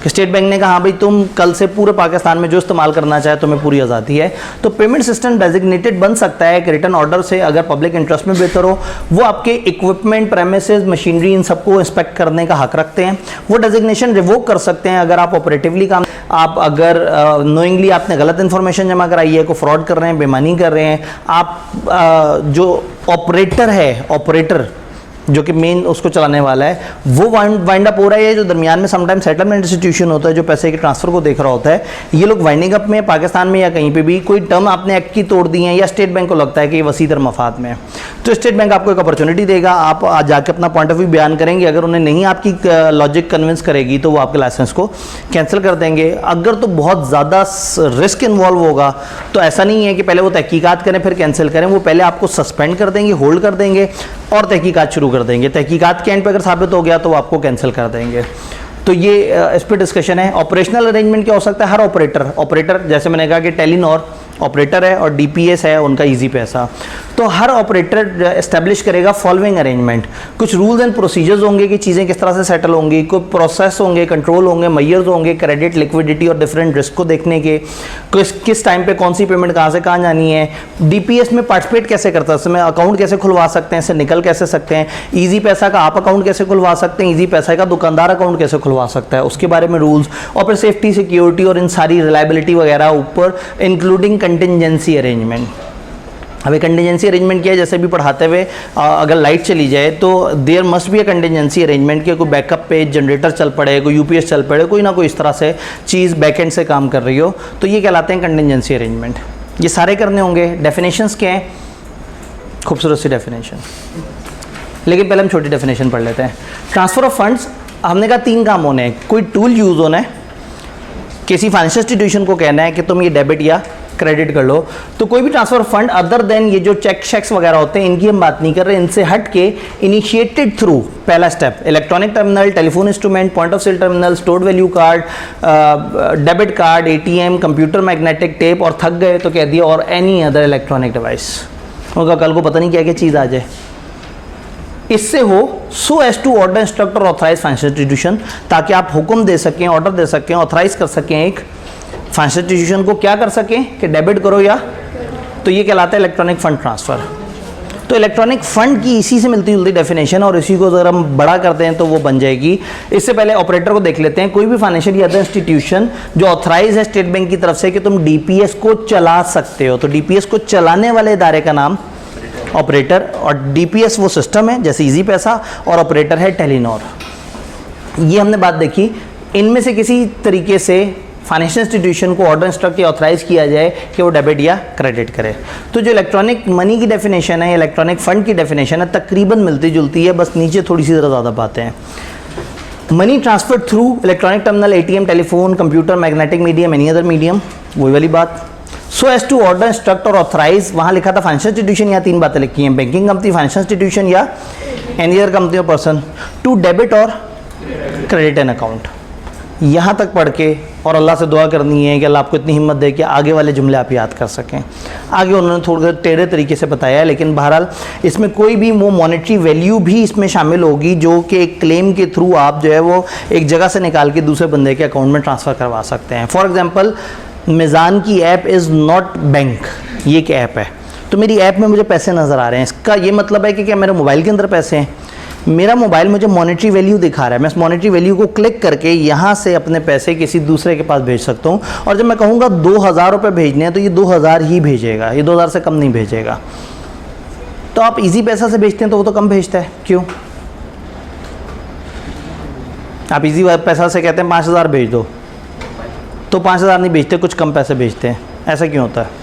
कि स्टेट बैंक ने कहा हाँ भाई तुम कल से पूरे पाकिस्तान में जो इस्तेमाल करना चाहे तुम्हें पूरी आज़ादी है। तो पेमेंट सिस्टम डेजिग्नेटेड बन सकता है एक रिटर्न ऑर्डर से, अगर पब्लिक इंटरेस्ट में बेहतर हो। वो आपके इक्विपमेंट, प्रेमिसेस, मशीनरी, इन सबको इंस्पेक्ट करने का हक रखते हैं। वो डेजिग्नेशन रिवोक कर सकते हैं अगर आप ऑपरेटिवली काम, आप अगर नोइंगली आपने गलत इन्फॉर्मेशन जमा कराई है, को फ्रॉड कर रहे हैं, बेईमानी कर रहे हैं, आप जो ऑपरेटर है, ऑपरेटर जो कि मेन उसको चलाने वाला है, वो वाइंड अप हो रहा है। जो दरमियान में समटाइम सेटलमेंट इंस्टीट्यूशन होता है जो पैसे के ट्रांसफर को देख रहा होता है, ये लोग वाइंडिंग अप में पाकिस्तान में या कहीं पे भी कोई टर्म आपने एक्ट की तोड़ दी है या स्टेट बैंक को लगता है कि ये वसीतर मफाद में है, तो स्टेट बैंक आपको एक अपॉर्चुनिटी देगा, आप आज जाके अपना पॉइंट ऑफ व्यू बयान करेंगे। अगर उन्हें नहीं आपकी लॉजिक कन्विंस करेगी तो वो आपके लाइसेंस को कैंसिल कर देंगे। अगर तो बहुत ज़्यादा रिस्क इन्वॉल्व होगा तो ऐसा नहीं है कि पहले वो तहकीकात करें फिर कैंसिल करें, वो पहले आपको सस्पेंड कर देंगे, होल्ड कर देंगे और तहकीकात शुरू कर देंगे। तहकीकात के एंड पे अगर साबित हो गया तो वो आपको कैंसिल कर देंगे। तो ये इस पर डिस्कशन है। ऑपरेशनल अरेंजमेंट क्या हो सकता है? हर ऑपरेटर जैसे मैंने कहा कि टेलीनॉर ऑपरेटर है और डीपीएस है उनका इजी पैसा, तो हर ऑपरेटर एस्टेब्लिश करेगा फॉलोइंग अरेंजमेंट। कुछ रूल्स एंड प्रोसीजर्स होंगे कि चीज़ें किस तरह से सेटल होंगी, कोई प्रोसेस होंगे, कंट्रोल होंगे, मेजर्स होंगे क्रेडिट, लिक्विडिटी और डिफरेंट रिस्क को देखने के, किस टाइम पे कौन सी पेमेंट कहाँ से कहाँ जानी है, डीपीएस में पार्टिसिपेट कैसे करता है, उसमें अकाउंट कैसे खुलवा सकते हैं, इससे निकल कैसे सकते हैं, ईजी पैसा का आप अकाउंट कैसे खुलवा सकते हैं, ईजी पैसा का दुकानदार अकाउंट कैसे खुलवा सकता है, उसके बारे में रूल्स, और फिर सेफ्टी, सिक्योरिटी और इन सारी रिलायबिलिटी वगैरह ऊपर, इंक्लूडिंग कंटिजेंसी अरेंजमेंट। अभी कंटिजेंसी अरेंजमेंट किया जैसे भी पढ़ाते हुए, अगर लाइट चली जाए तो there must be a contingency arrangement कि कोई बैकअप पे जनरेटर चल पड़े, कोई यूपीएस चल पड़े, कोई ना कोई इस तरह से चीज़ बैकएंड से काम कर रही हो, तो ये कहलाते हैं कंटिजेंसी अरेंजमेंट। ये सारे करने होंगे। डेफिनेशंस क्या हैं? खूबसूरत सी डेफिनेशन, लेकिन पहले हम छोटी डेफिनेशन पढ़ लेते हैं। ट्रांसफ़र ऑफ फंड्स, हमने कहा 3 काम होने हैं। कोई टूल यूज़ होना है, किसी फाइनेंशियल इंस्टीट्यूशन को कहना है कि तुम ये डेबिट या क्रेडिट कर लो। तो कोई भी ट्रांसफर फंड अदर देन ये जो चेक्स वगैरह होते हैं इनकी हम बात नहीं कर रहे, इनसे हट के इनिशिएटेड थ्रू, पहला step electronic terminal, telephone instrument, point of sale terminal, stored value card, debit card, ATM, computer, magnetic tape, और थक गए तो कह दिया और एनी अदर इलेक्ट्रॉनिक डिवाइस। उनका कल को पता नहीं क्या क्या चीज़ आ जाए। इससे हो so as to order, instruct और ऑथराइज फाइनेंशियल इंस्टीट्यूशन, ताकि आप हुक्म दे सकें, ऑर्डर दे सकें, ऑथराइज कर सकें एक फाइनेंशियल इंस्टीट्यूशन को क्या कर सकें कि डेबिट करो या, तो ये कहलाता है इलेक्ट्रॉनिक फंड ट्रांसफ़र। तो इलेक्ट्रॉनिक फंड की इसी से मिलती जुलती डेफिनेशन, और इसी को अगर हम बड़ा करते हैं तो वो बन जाएगी। इससे पहले ऑपरेटर को देख लेते हैं। कोई भी फाइनेंशियल या अदर इंस्टीट्यूशन जो ऑथराइज है स्टेट बैंक की तरफ से कि तुम डीपीएस को चला सकते हो, तो डीपीएस को चलाने वाले इदारे का नाम ऑपरेटर, और डीपीएस वो सिस्टम है जैसे इजी पैसा, और ऑपरेटर है टेलीनॉर। ये हमने बात देखी। इनमें से किसी तरीके से फाइनेंशियल इंस्टीट्यूशन को ऑर्डर, इंस्ट्रक्ट या ऑथराइज किया जाए कि वो डेबिट या क्रेडिट करे। तो जो इलेक्ट्रॉनिक मनी की डेफिनेशन है, इलेक्ट्रॉनिक फंड की डेफिनेशन है, तकरीबन मिलती जुलती है, बस नीचे थोड़ी सी ज़्यादा बातें हैं। Money transfer through electronic terminal, ATM, telephone, computer, magnetic medium, any other medium, वही वाली बात। So as to order, instruct और ऑथराइज, वहाँ लिखा था फाइनेंशियल इंस्टीट्यूशन, या 3 बातें लिखी हैं, बैंकिंग कंपनी, फाइनेंशियल इंस्टीट्यूशन या एनी अदर कंपनी और पर्सन, टू डेबिट और क्रेडिट एन अकाउंट। यहाँ तक पढ़ के और अल्लाह से दुआ करनी है कि अल्लाह आपको इतनी हिम्मत दे कि आगे वाले जुमले आप याद कर सकें। आगे उन्होंने थोड़ा टेढ़े तरीके से बताया है, लेकिन बहरहाल इसमें कोई भी वो मॉनेटरी वैल्यू भी इसमें शामिल होगी जो कि एक क्लेम के थ्रू आप जो है वो एक जगह से निकाल के दूसरे बंदे के अकाउंट में ट्रांसफ़र करवा सकते हैं। फॉर एग्जाम्पल, मीज़ान की ऐप इज़ नॉट बैंक, ये एक ऐप है, तो मेरी ऐप में मुझे पैसे नज़र आ रहे हैं। इसका ये मतलब है कि क्या मेरे मोबाइल के अंदर पैसे हैं? मेरा मोबाइल मुझे मॉनेटरी वैल्यू दिखा रहा है, मैं इस मॉनेटरी वैल्यू को क्लिक करके यहाँ से अपने पैसे किसी दूसरे के पास भेज सकता हूँ, और जब मैं कहूँगा 2000 रुपये भेजने हैं तो ये 2000 ही भेजेगा, ये 2000 से कम नहीं भेजेगा। तो आप इजी पैसा से भेजते हैं तो वो तो कम भेजता है, क्यों? आप इजी पैसा से कहते हैं 5000 भेज दो, तो 5000 नहीं भेजते, कुछ कम पैसे भेजते हैं। ऐसा क्यों होता है?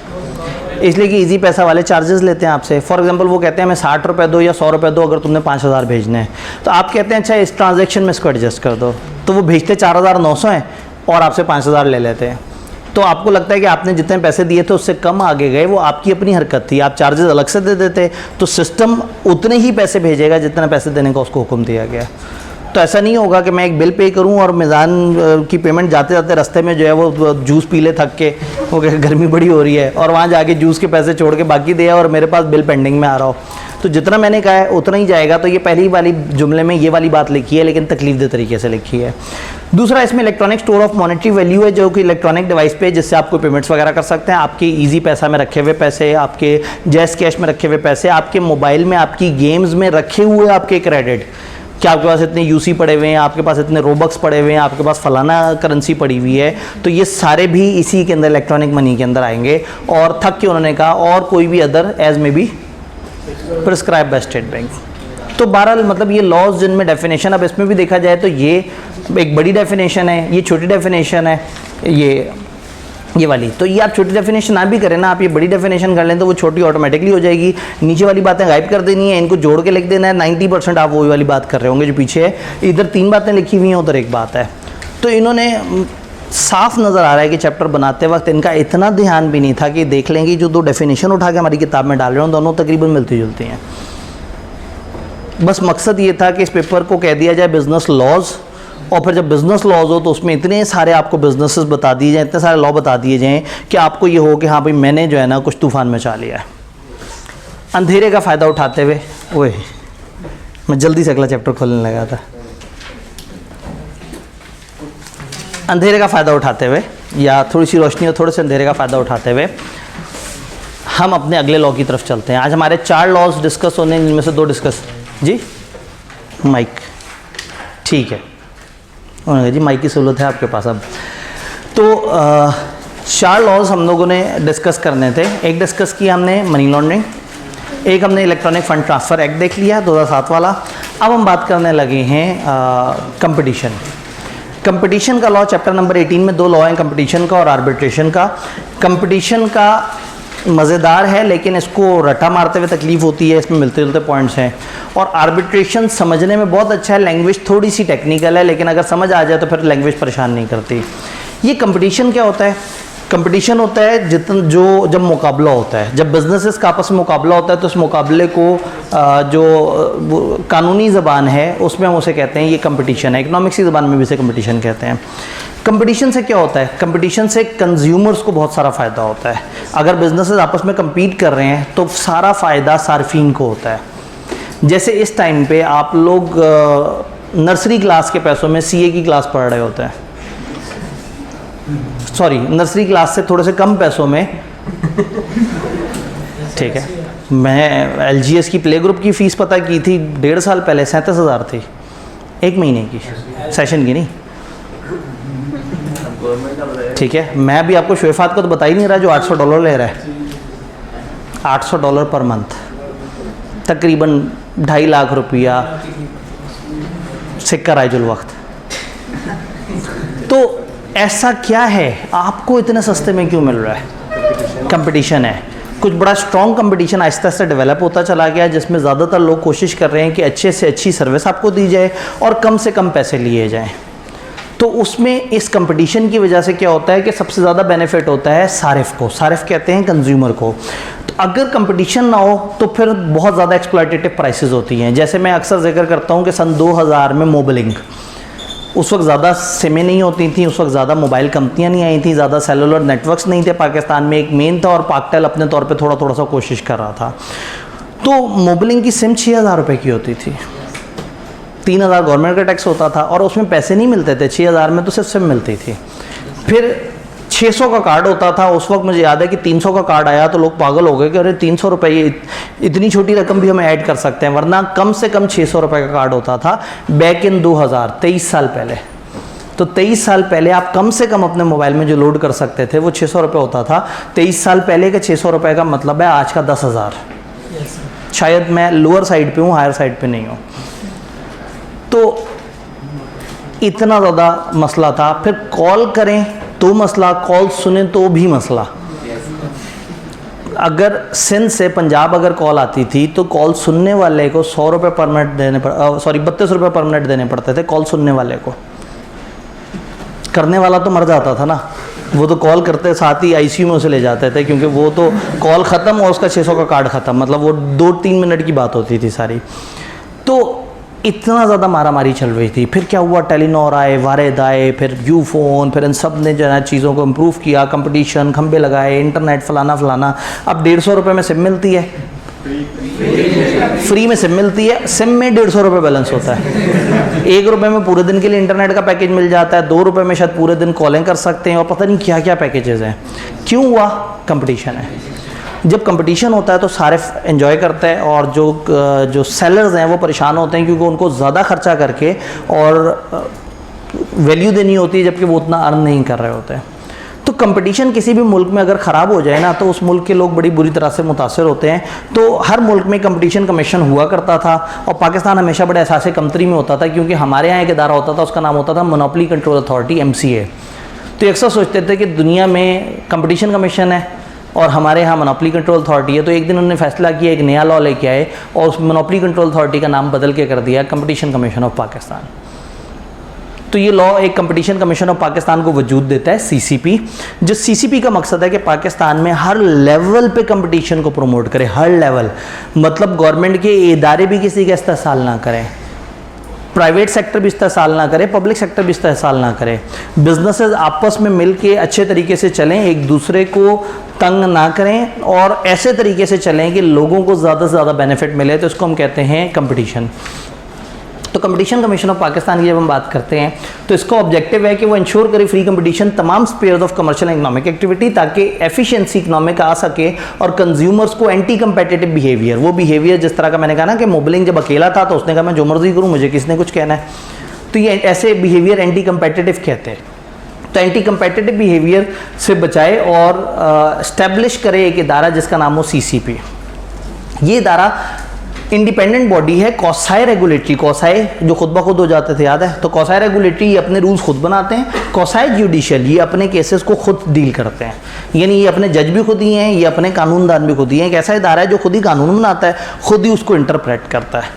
इसलिए कि इजी पैसा वाले चार्जेस लेते हैं आपसे। फॉर एग्जांपल वो कहते हैं हमें 60 रुपये दो या 100 रुपये दो अगर तुमने 5000 भेजने हैं, तो आप कहते हैं अच्छा इस ट्रांजैक्शन में इसको एडजस्ट कर दो, तो वो भेजते 4900 हैं और आपसे 5000 ले लेते हैं। तो आपको लगता है कि आपने जितने पैसे दिए थे उससे कम आगे गए, वो आपकी अपनी हरकत थी, आप चार्जेस अलग से दे देते, तो सिस्टम उतने ही पैसे भेजेगा जितने पैसे देने का उसको हुक्म दिया गया। तो ऐसा नहीं होगा कि मैं एक बिल पे करूं और मीज़ान की पेमेंट जाते जाते रास्ते में जो है वो जूस पी ले थक के, वो गर्मी बड़ी हो रही है, और वहाँ जाके जूस के पैसे छोड़ के बाकी दिया और मेरे पास बिल पेंडिंग में आ रहा हो, तो जितना मैंने कहा है उतना ही जाएगा। तो ये पहली वाली जुमले में ये वाली बात लिखी है, लेकिन तकलीफ दे तरीके से लिखी है। दूसरा इसमें electronic store of monetary value है, जो कि इलेक्ट्रॉनिक डिवाइस पे जिससे आप कोई पेमेंट्स वगैरह कर सकते हैं। आपके इजी पैसा में रखे हुए पैसे, आपके जैस कैश में रखे हुए पैसे, आपके मोबाइल में आपकी गेम्स में रखे हुए आपके क्रेडिट, कि आपके पास इतने यूसी पड़े हुए हैं, आपके पास इतने रोबक्स पड़े हुए हैं, आपके पास फलाना करेंसी पड़ी हुई है, तो ये सारे भी इसी के अंदर इलेक्ट्रॉनिक मनी के अंदर आएंगे। और थक के उन्होंने कहा और कोई भी अदर एज में भी प्रिस्क्राइब बाय स्टेट बैंक। तो बहरहाल मतलब ये लॉज जिनमें डेफिनेशन, अब इसमें भी देखा जाए तो ये एक बड़ी डेफिनेशन है, ये छोटी डेफिनेशन है, ये वाली। तो ये आप छोटी डेफिनेशन ना भी करें ना, आप ये बड़ी डेफिनेशन कर लें तो वो छोटी ऑटोमेटिकली हो जाएगी। नीचे वाली बातें गायब कर देनी है, इनको जोड़ के लिख देना है। 90% आप वही वाली बात कर रहे होंगे जो पीछे है। इधर 3 बातें लिखी हुई हैं, उधर 1 बात है। तो इन्होंने साफ नज़र आ रहा है कि चैप्टर बनाते वक्त इनका इतना ध्यान भी नहीं था कि देख लेंगे जो 2 डेफिनेशन उठा के हमारी किताब में डाल रहे हैं दोनों तकरीबन मिलती जुलती हैं। बस मकसद ये था कि इस पेपर को कह दिया जाए बिज़नेस लॉज, और फिर जब बिज़नेस लॉज हो तो उसमें इतने सारे आपको बिजनेसेस बता दिए जाएँ, इतने सारे लॉ बता दिए जाएँ कि आपको ये हो कि हाँ भाई मैंने जो है ना कुछ तूफ़ान मचा लिया है। अंधेरे का फ़ायदा उठाते हुए, ओए मैं जल्दी से अगला चैप्टर खोलने लगा था। अंधेरे का फ़ायदा उठाते हुए, या थोड़ी सी रोशनी और थोड़े से अंधेरे का फ़ायदा उठाते हुए हम अपने अगले लॉ की तरफ चलते हैं। आज हमारे 4 लॉज डिस्कस होने हैं, जिनमें से 2 डिस्कस जी माइक ठीक है, उन्होंने कहा जी माइक की सहूलत है आपके पास अब। तो 4 लॉज हम लोगों ने डिस्कस करने थे। एक डिस्कस किया हमने मनी लॉन्ड्रिंग, एक हमने इलेक्ट्रॉनिक फ़ंड ट्रांसफ़र एक्ट देख लिया 2007 वाला। अब हम बात करने लगे हैं कंपटीशन। कंपटीशन का लॉ चैप्टर नंबर 18 में 2 लॉ हैं, कंपटीशन का और आर्बिट्रेशन का। कंपटीशन का मज़ेदार है लेकिन इसको रटा मारते हुए तकलीफ़ होती है, इसमें मिलते जुलते पॉइंट्स हैं। और आर्बिट्रेशन समझने में बहुत अच्छा है, लैंग्वेज थोड़ी सी टेक्निकल है, लेकिन अगर समझ आ जाए तो फिर लैंग्वेज परेशान नहीं करती। ये कंपटीशन क्या होता है? कंपटीशन होता है जब मुकाबला होता है, जब बिजनेसेस का आपस में मुकाबला होता है, तो उस मुकाबले को जो कानूनी ज़बान है उसमें हम उसे कहते हैं ये कंपटीशन है। इकोनॉमिक्स की ज़बान में भी इसे कंपटीशन कहते हैं। कंपटीशन से क्या होता है? कंपटीशन से कंज्यूमर्स को बहुत सारा फ़ायदा होता है। अगर बिजनेसेस आपस में कम्पीट कर रहे हैं तो सारा फ़ायदा सार्फिन को होता है। जैसे इस टाइम पे आप लोग नर्सरी क्लास के पैसों में सीए की क्लास पढ़ रहे होते हैं, सॉरी नर्सरी क्लास से थोड़े से कम पैसों में, ठीक है। मैं एलजीएस की प्ले ग्रुप की फ़ीस पता की थी 1.5 साल पहले, 37,000 थी 1 महीने की, सेशन की नहीं, ठीक है। मैं भी आपको शुएफात को तो बता ही नहीं रहा जो $800 ले रहा है, $800 पर मंथ, तकरीबन 2.5 लाख रुपया सिक्का राइजुल वक्त। तो ऐसा क्या है, आपको इतने सस्ते में क्यों मिल रहा है? कंपटीशन है। कुछ बड़ा strong competition Aahista Aahista develop होता चला गया, जिसमें ज़्यादातर लोग कोशिश कर रहे हैं कि अच्छे से अच्छी सर्विस आपको दी जाए और कम से कम पैसे लिए जाएं। तो उसमें इस कंपटीशन की वजह से क्या होता है कि सबसे ज़्यादा बेनिफिट होता है सारिफ को, सारिफ कहते हैं कंज्यूमर को। तो अगर कंपटीशन ना हो तो फिर बहुत ज़्यादा एक्सप्लॉयटेटिव प्राइसेस होती हैं। जैसे मैं अक्सर जिक्र करता हूँ कि सन 2000 में मोबाइलिंग, उस वक्त ज़्यादा सिमें नहीं होती थी, उस वक्त ज़्यादा मोबाइल कंपनियाँ नहीं आई थी, ज़्यादा सेलुलर नेटवर्क्स नहीं थे पाकिस्तान में। एक मेन था और पाकटेल अपने तौर पे थोड़ा सा कोशिश कर रहा था। तो मोबाइलिंग की सिम 6,000 रुपये की होती थी, 3,000 गवर्नमेंट का टैक्स होता था और उसमें पैसे नहीं मिलते थे। 6,000 में तो सिर्फ सिम मिलती थी। फिर 600 का कार्ड होता था। उस वक्त मुझे याद है कि 300 का कार्ड आया तो लोग पागल हो गए कि अरे 300 रुपये, इतनी छोटी रकम भी हमें ऐड कर सकते हैं, वरना कम से कम 600 रुपये का कार्ड होता था बैक इन 2000, 23 साल पहले। तो 23 साल पहले आप कम से कम अपने मोबाइल में जो लोड कर सकते थे वो 600 रुपये होता था। 23 साल पहले के 600 रुपये का मतलब है आज का 10,000। शायद मैं लोअर साइड पे हूँ, हायर साइड पे नहीं हूँ। तो इतना ज़्यादा मसला था। फिर कॉल करें तो मसला, कॉल सुने तो भी मसला। अगर सिंध से पंजाब अगर कॉल आती थी तो कॉल सुनने वाले को 100 रुपये पर मिनट देने पड़, सॉरी 32 रुपये पर मिनट देने पड़ते थे कॉल सुनने वाले को। करने वाला तो मर जाता था ना, वो तो कॉल करते साथ ही आईसीयू में उसे ले जाते थे, क्योंकि वो तो कॉल ख़त्म और उसका 600 का कार्ड ख़त्म, मतलब वो 2-3 मिनट की बात होती थी सारी। तो इतना ज़्यादा मारामारी चल रही थी। फिर क्या हुआ, टेलीनॉर आए, वारेद आए, फिर यूफोन, फिर इन सब ने जो है चीज़ों को इम्प्रूव किया, कंपटीशन, खंबे लगाए, इंटरनेट, फलाना। अब 150 रुपये में सिम मिलती है, फ्री में सिम मिलती है, सिम में 150 रुपये बैलेंस होता है, 1 रुपये में पूरे दिन के लिए इंटरनेट का पैकेज मिल जाता है, 2 रुपये में शायद पूरे दिन कॉलिंग कर सकते हैं, और पता नहीं क्या क्या पैकेजेस हैं। क्यों हुआ? कंपटीशन है। जब कंपटीशन होता है तो सारे एंजॉय करते हैं, और जो सेलर्स हैं वो परेशान होते हैं, क्योंकि उनको ज़्यादा खर्चा करके और वैल्यू देनी होती है, जबकि वो उतना अर्न नहीं कर रहे होते हैं। तो कंपटीशन किसी भी मुल्क में अगर ख़राब हो जाए ना, तो उस मुल्क के लोग बड़ी बुरी तरह से मुतासर होते हैं। तो हर मुल्क में कंपटीशन कमीशन हुआ करता था, और पाकिस्तान हमेशा बड़े एहसास कमतरी में होता था, क्योंकि हमारे यहाँ एक इदारा होता था, उसका नाम होता था मोनोपोली कंट्रोल अथॉरिटी, MCA। तो अक्सर सोचते थे कि दुनिया में कंपटीशन कमीशन है और हमारे यहाँ मोनोपोली कंट्रोल अथॉरिटी है। तो एक दिन उन्होंने फैसला किया, एक नया लॉ लेके आए, और उस मोनोपोली कंट्रोल अथॉरिटी का नाम बदल के कर दिया कंपटीशन कमीशन ऑफ पाकिस्तान। तो ये लॉ एक कंपटीशन कमीशन ऑफ पाकिस्तान को वजूद देता है, CCP। जो CCP का मकसद है कि पाकिस्तान में हर लेवल पे कंपटीशन को प्रमोट करे, हर लेवल, मतलब गवर्नमेंट के इदारे भी किसी का इस्तेसाल ना करें, प्राइवेट सेक्टर भी इस्तेसाल ना करे, पब्लिक सेक्टर भी इस्तेसाल ना करे, बिजनेसेस आपस में मिल के अच्छे तरीके से चलें, एक दूसरे को तंग ना करें, और ऐसे तरीके से चलें कि लोगों को ज़्यादा से ज़्यादा बेनिफिट मिले। तो इसको हम कहते हैं कंपटीशन। तो कंपटीशन कमीशन ऑफ पाकिस्तान की जब हम बात करते हैं, तो इसका ऑब्जेक्टिव है कि वो इंश्योर करे फ्री कंपटीशन तमाम spheres of commercial economic activity, ताकि एफिशिएंसी इकोनॉमिक आ सके, और कंज्यूमर्स को एंटी कंपेटिटिव बिहेवियर, वो बिहेवियर जिस तरह का मैंने कहा ना कि मोबलिंग जब अकेला था तो उसने कहा मैं जो मर्जी करूँ, मुझे किसने कुछ कहना है, तो ये ऐसे बिहेवियर एंटी कंपेटिटिव कहते हैं। तो एंटी कंपेटिटिव बिहेवियर से बचाए और इस्टेब्लिश करे एक इदारा जिसका नाम हो CCP। ये इदारा इंडिपेंडेंट बॉडी है, कौसाई रेगुलेटरी, कौसाई जो खुद ब खुद हो जाते थे, याद है? तो कौसाई रेगुलेटरी ये अपने रूल्स खुद बनाते हैं, कौसाई जुडिशियल ये अपने केसेस को खुद डील करते हैं, यानी ये अपने जज भी खुद ही हैं, ये अपने कानूनदान भी खुद ही हैं। एक ऐसा इदारा है जो खुद ही कानून बनाता है, खुद ही उसको इंटरप्रेट करता है।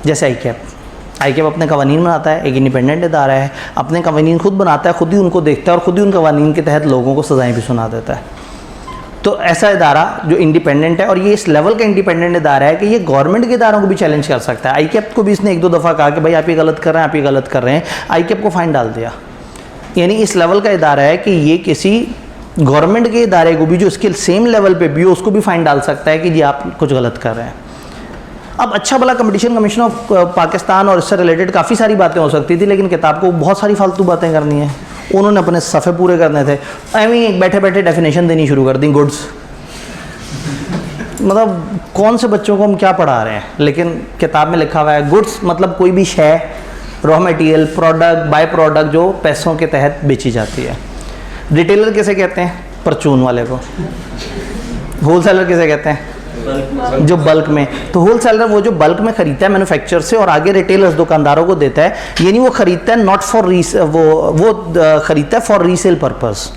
जैसे ICAP अपने कवानीन बनाता है, एक इंडिपेंडेंट इदारा है, अपने कवानीन खुद बनाता है, खुद ही उनको देखता है, और खुद ही उन कवानीन के तहत लोगों को सज़ाएँ भी सुना देता है। तो ऐसा इदारा जो इंडिपेंडेंट है, और ये इस लेवल का इंडिपेंडेंट इदारा है कि ये गवर्नमेंट के इदारों को भी चैलेंज कर सकता है। ICAP को भी इसने 1-2 दफ़ा कहा कि भाई आप ये गलत कर रहे हैं, आप ये गलत कर रहे हैं, ICAP को फाइन डाल दिया। यानी इस लेवल का इदारा है कि ये किसी गवर्नमेंट के इदारे को भी जो इसके सेम लेवल पे भी हो, उसको भी फाइन डाल सकता है कि जी आप कुछ गलत कर रहे हैं। अब अच्छा भला कंपटीशन कमीशन ऑफ पाकिस्तान और इससे रिलेटेड काफ़ी सारी बातें हो सकती थी, लेकिन किताब को बहुत सारी फालतू बातें करनी है, उन्होंने अपने सफ़े पूरे करने थे, ऐਵੇਂ बैठे बैठे डेफिनेशन देनी शुरू कर दी गुड्स। मतलब कौन से बच्चों को हम क्या पढ़ा रहे हैं, लेकिन किताब में लिखा हुआ है गुड्स मतलब कोई भी शय, raw material, product, by product जो पैसों के तहत बेची जाती है। रिटेलर किसे कहते हैं? परचून वाले को। होलसेलर किसे कहते हैं? जो बल्क में। तो होलसेलर वो जो बल्क में खरीदता है मैन्युफैक्चर से, और आगे रिटेलर्स दुकानदारों को देता है, यानी वो खरीदता है नॉट फॉर वो खरीदता है फॉर रीसेल पर्पस।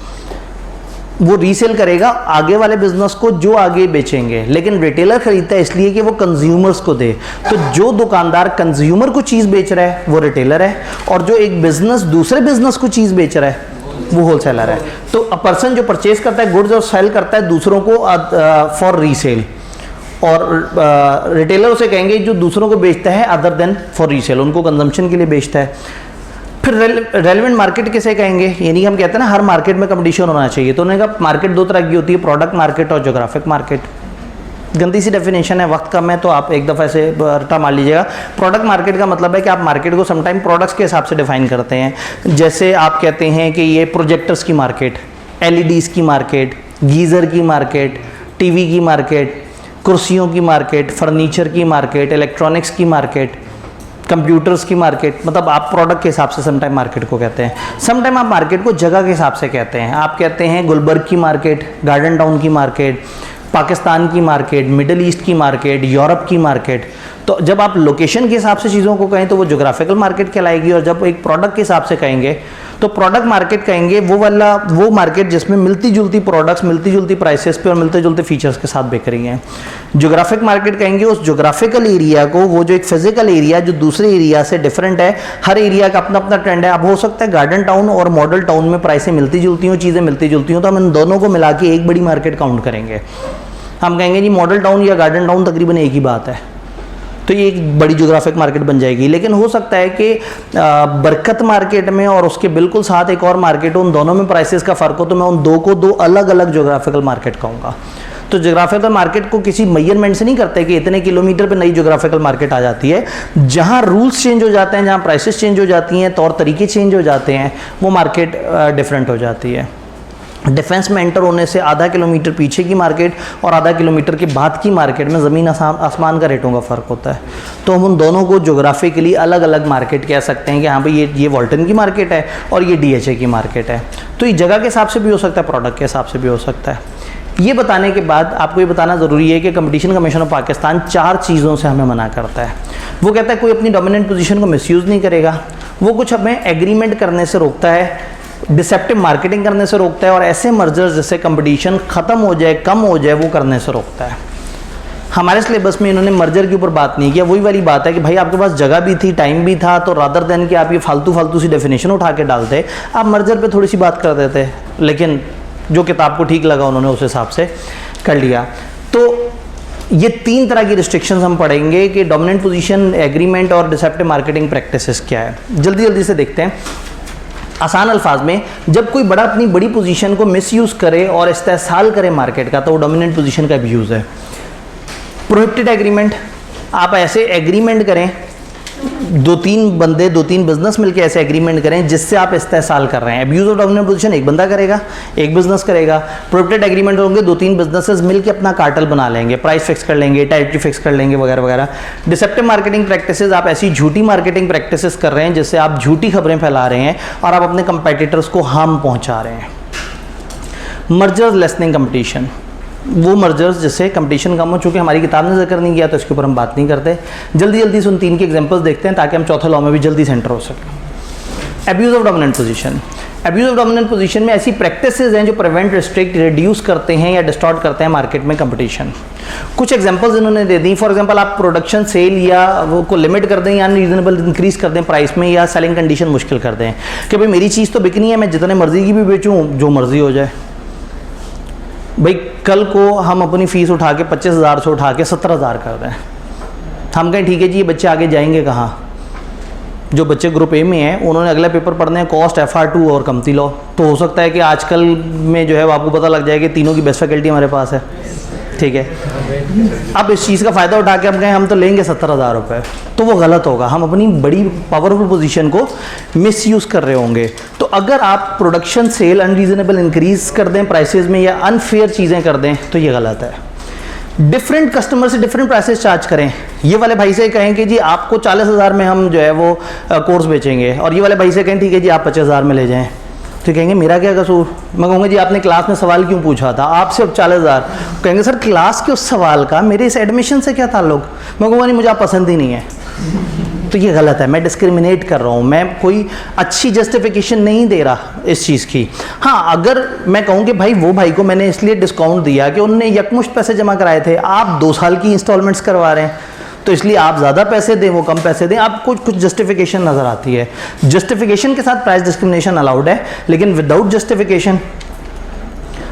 वो रीसेल करेगा आगे वाले बिजनेस को जो आगे बेचेंगे, लेकिन रिटेलर खरीदता है इसलिए कि वो कंज्यूमर्स को दे। तो जो दुकानदार कंज्यूमर को चीज़ बेच रहा है वो रिटेलर है, और जो एक बिजनेस दूसरे बिजनेस को चीज़ बेच रहा है वो होलसेलर है। तो अ पर्सन जो परचेज करता है गुड्स और सेल करता है दूसरों को फॉर रीसेल, और रिटेलर उसे कहेंगे जो दूसरों को बेचता है अदर देन फॉर रीसेल, उनको कंजम्पशन के लिए बेचता है। फिर रेलेवेंट मार्केट किसे कहेंगे? यानी हम कहते हैं ना हर मार्केट में कंपटीशन होना चाहिए। तो उन्होंने कहा मार्केट 2 तरह की होती है, प्रोडक्ट मार्केट और जोग्राफिक मार्केट। गंदी सी डेफिनेशन है, वक्त कम है तो आप एक दफ़ा ऐसे रट्टा मार लीजिएगा। प्रोडक्ट मार्केट का मतलब है कि आप मार्केट को समटाइम प्रोडक्ट्स के हिसाब से डिफाइन करते हैं। जैसे आप कहते हैं कि ये प्रोजेक्टर्स की मार्केट, LEDs की मार्केट, गीज़र की मार्केट, TV की मार्केट, कुर्सियों की मार्केट, फर्नीचर की मार्केट, इलेक्ट्रॉनिक्स की मार्केट, कंप्यूटर्स की मार्केट। मतलब आप प्रोडक्ट के हिसाब से समटाइम मार्केट को कहते हैं, समटाइम आप मार्केट को जगह के हिसाब से कहते हैं। आप कहते हैं गुलबर्ग की मार्केट, गार्डन टाउन की मार्केट, पाकिस्तान की मार्केट, मिडल ईस्ट की मार्केट, यूरोप की मार्केट। तो जब आप लोकेशन के हिसाब से चीज़ों को कहें तो वो जोग्राफिकल मार्केट कहलाएगी, और जब एक प्रोडक्ट के हिसाब से कहेंगे तो प्रोडक्ट मार्केट कहेंगे वो मार्केट जिसमें मिलती जुलती प्रोडक्ट्स मिलती जुलती प्राइसेस पे और मिलते जुलते फीचर्स के साथ बिक रही हैं। जोग्राफिक मार्केट कहेंगे उस जोग्राफिकल एरिया को, वो जो एक फिजिकल एरिया जो दूसरे एरिया से डिफरेंट है, हर एरिया का अपना अपना ट्रेंड है। अब हो सकता है गार्डन टाउन और मॉडल टाउन में प्राइसें मिलती जुलती हों, चीज़ें मिलती जुलती हों, तो हम इन दोनों को मिला के एक बड़ी मार्केट काउंट करेंगे। हम कहेंगे जी मॉडल टाउन या गार्डन टाउन तकरीबन एक ही बात है, तो ये एक बड़ी जोग्राफिक मार्केट बन जाएगी। लेकिन हो सकता है कि बरकत मार्केट में और उसके बिल्कुल साथ एक और मार्केट हो, उन दोनों में प्राइसेस का फ़र्क हो, तो मैं उन दो को 2 अलग अलग जोग्राफिकल मार्केट कहूँगा। तो जोग्राफिकल मार्केट को किसी मेजरमेंट से नहीं करते कि इतने किलोमीटर पे नई जोग्राफिकल मार्केट आ जाती है। जहाँ रूल्स चेंज हो जाते हैं, जहाँ प्राइसेस चेंज हो जाती हैं, तौर तरीके चेंज हो जाते हैं, वो मार्केट डिफरेंट हो जाती है। डिफेंस में एंटर होने से आधा किलोमीटर पीछे की मार्केट और आधा किलोमीटर के बाद की मार्केट में ज़मीन आसमान का रेटों का फ़र्क होता है। तो हम उन दोनों को जोग्राफिकली अलग अलग मार्केट कह सकते हैं कि हाँ भाई ये वॉल्टन की मार्केट है और ये DHA की मार्केट है। तो ये जगह के हिसाब से भी हो सकता है, प्रोडक्ट के हिसाब से भी हो सकता है। ये बताने के बाद आपको ये बताना ज़रूरी है कि कंपटीशन कमीशन ऑफ पाकिस्तान 4 चीज़ों से हमें मना करता है। वो कहता है कोई अपनी डोमिनेंट पोजीशन को मिसयूज़ नहीं करेगा, वो कुछ हमें एग्रीमेंट करने से रोकता है, डिसेप्टिव मार्केटिंग करने से रोकता है, और ऐसे मर्जर्स जिससे कंपटीशन ख़त्म हो जाए, कम हो जाए, वो करने से रोकता है। हमारे सिलेबस में इन्होंने मर्जर के ऊपर बात नहीं किया। वही वाली बात है कि भाई आपके पास जगह भी थी, टाइम भी था, तो रादर देन कि आप ये फालतू सी डेफिनेशन उठा के डालते, आप मर्जर पे थोड़ी सी बात कर देते, लेकिन जो किताब को ठीक लगा उन्होंने उस हिसाब से कर लिया। तो ये 3 तरह की रिस्ट्रिक्शंस हम पढ़ेंगे कि डोमिनेंट पोजीशन, एग्रीमेंट और डिसेप्टिव मार्केटिंग प्रैक्टिसेस क्या है। जल्दी से देखते हैं। आसान अल्फाज में, जब कोई बड़ा अपनी बड़ी पोजीशन को मिसयूज़ करे और इस्तेहसाल करे मार्केट का, तो वो डोमिनेंट पोजीशन का अब्यूज़ है। प्रोहिबिटेड एग्रीमेंट, आप ऐसे एग्रीमेंट करें, 2-3 बंदे, 2-3 बिजनेस मिलकर ऐसे एग्रीमेंट करें जिससे आप इस्तेहसाल कर रहे हैं। अब्यूज़ ऑफ डोमिनेंट पोजीशन एक बंदा करेगा, एक बिजनेस करेगा। प्रोहिबिटेड एग्रीमेंट होंगे, 2-3 बिजनेसेस मिलकर अपना कार्टेल बना लेंगे, प्राइस फिक्स कर लेंगे, टेरिटरी फिक्स कर लेंगे, वगैरह वगैरह। डिसेप्टिव मार्केटिंग प्रैक्टिसेस, आप ऐसी झूठी मार्केटिंग प्रैक्टिसेस कर रहे हैं जिससे आप झूठी खबरें फैला रहे हैं और आप अपने कंपेटिटर्स को हार्म पहुंचा रहे हैं। मर्जर्स लेसनिंग कंपटीशन, वो मर्जर्स जिससे कंपटीशन कम हो। चूँकि हमारी किताब ने जिक्र नहीं किया तो इसके ऊपर हम बात नहीं करते। जल्दी से उन 3 के एग्जांपल्स देखते हैं ताकि हम चौथे लॉ में भी जल्दी से एंटर हो सकें। Abuse of dominant position, abuse of dominant position में ऐसी प्रैक्टिसेस हैं जो प्रिवेंट, रिस्ट्रिक्ट, रिड्यूस करते हैं या डिस्टॉर्ट करते हैं मार्केट में कंपटीशन। कुछ एग्जांपल्स इन्होंने दे दी। फॉर एग्जांपल, आप प्रोडक्शन सेल या वो को लिमिट कर दें या अनरीजनेबल इंक्रीज कर दें प्राइस में, या सेलिंग कंडीशन मुश्किल कर दें कि भाई मेरी चीज़ तो बिकनी है, मैं जितने मर्जी की भी बेचूँ, जो मर्जी हो जाए। भाई कल को हम अपनी फ़ीस उठा के 25,000 से उठा के 70,000 कर दें, हम कहें ठीक है जी, ये बच्चे आगे जाएंगे कहाँ? जो बच्चे ग्रुप ए में हैं उन्होंने अगला पेपर पढ़ने हैं कॉस्ट, FR2 और कमती लॉ। तो हो सकता है कि आजकल में जो है वो आपको पता लग जाए कि तीनों की बेस्ट फैकल्टी हमारे पास है, ठीक है। अब इस चीज़ का फ़ायदा उठा के हम कहें हम तो लेंगे 70,000 रुपये, तो वो गलत होगा। हम अपनी बड़ी पावरफुल पोजीशन को मिसयूज़ कर रहे होंगे। तो अगर आप प्रोडक्शन सेल अनरीजनेबल इंक्रीज़ कर दें प्राइसेस में या अनफेयर चीज़ें कर दें तो ये गलत है। डिफरेंट कस्टमर से डिफरेंट प्राइसेस चार्ज करें। ये वाले भाई से कहें कि जी आपको 40,000 में हम जो है वो कोर्स बेचेंगे, और ये वाले भाई से कहें ठीक है जी आप 50,000 में ले जाएं, तो कहेंगे मेरा क्या कसूर? मैं कहूँगा जी आपने क्लास में सवाल क्यों पूछा था, आपसे अब 40,000। कहेंगे सर क्लास के उस सवाल का मेरे इस एडमिशन से क्या ताल्लुक? मैं कहूँगा नहीं, मुझे आप पसंद ही नहीं है। तो ये गलत है, मैं डिस्क्रिमिनेट कर रहा हूँ, मैं कोई अच्छी जस्टिफिकेशन नहीं दे रहा इस चीज़ की। हाँ, अगर मैं कहूँ कि भाई वो भाई को मैंने इसलिए डिस्काउंट दिया कि उन्होंने यकमुश्त पैसे जमा कराए थे, आप 2 साल की इंस्टॉलमेंट्स करवा रहे हैं, तो इसलिए आप ज़्यादा पैसे दें, वो कम पैसे दें, आपको कुछ जस्टिफिकेशन नज़र आती है। जस्टिफिकेशन के साथ प्राइस डिस्क्रिमिनेशन अलाउड है, लेकिन विदाउट जस्टिफिकेशन,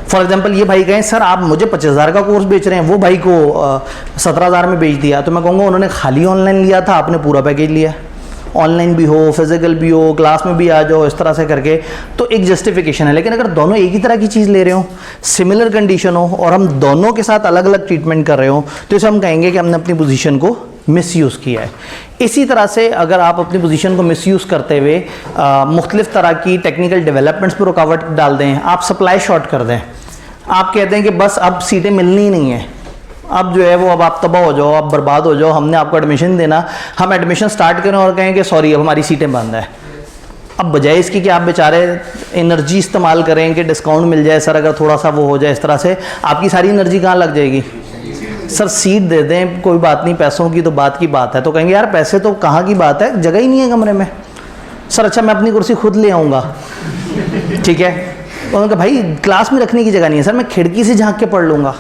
फॉर एग्जाम्पल ये भाई कहें सर आप मुझे 50,000 का कोर्स बेच रहे हैं, वो भाई को 17,000 में बेच दिया, तो मैं कहूँगा उन्होंने खाली ऑनलाइन लिया था, आपने पूरा पैकेज लिया, ऑनलाइन भी हो, फिजिकल भी हो, क्लास में भी आ जाओ, इस तरह से करके, तो एक जस्टिफिकेशन है। लेकिन अगर दोनों एक ही तरह की चीज़ ले रहे हो, सिमिलर कंडीशन हो, और हम दोनों के साथ अलग अलग ट्रीटमेंट कर रहे हो, तो इसे हम कहेंगे कि हमने अपनी पोजीशन को मिसयूज़ किया है। इसी तरह से अगर आप अपनी पोजीशन को मिसयूज़ करते हुए मुख्तलिफ तरह की टेक्निकल डेवलपमेंट्स पर रुकावट डाल दें, आप सप्लाई शॉर्ट कर दें, आप कहते हैं कि बस अब सीटें मिलनी ही नहीं है, अब जो है वो अब आप तबाह हो जाओ, आप बर्बाद हो जाओ, हमने आपको एडमिशन देना, हम एडमिशन स्टार्ट करें और कहें कि सॉरी अब हमारी सीटें बंद है। अब बजाय इसकी कि आप बेचारे एनर्जी इस्तेमाल करें कि डिस्काउंट मिल जाए सर, अगर थोड़ा सा वो हो जाए, इस तरह से आपकी सारी एनर्जी कहाँ लग जाएगी? सर सीट दे दें, कोई बात नहीं, पैसों की तो बात की बात है। तो कहेंगे यार पैसे तो कहाँ की बात है, जगह ही नहीं है कमरे में। सर अच्छा मैं अपनी कुर्सी खुद ले आऊँगा, ठीक है। उन्होंने कहा भाई क्लास में रखने की जगह नहीं है सर, मैं खिड़की से झांक के पढ़ लूँगा।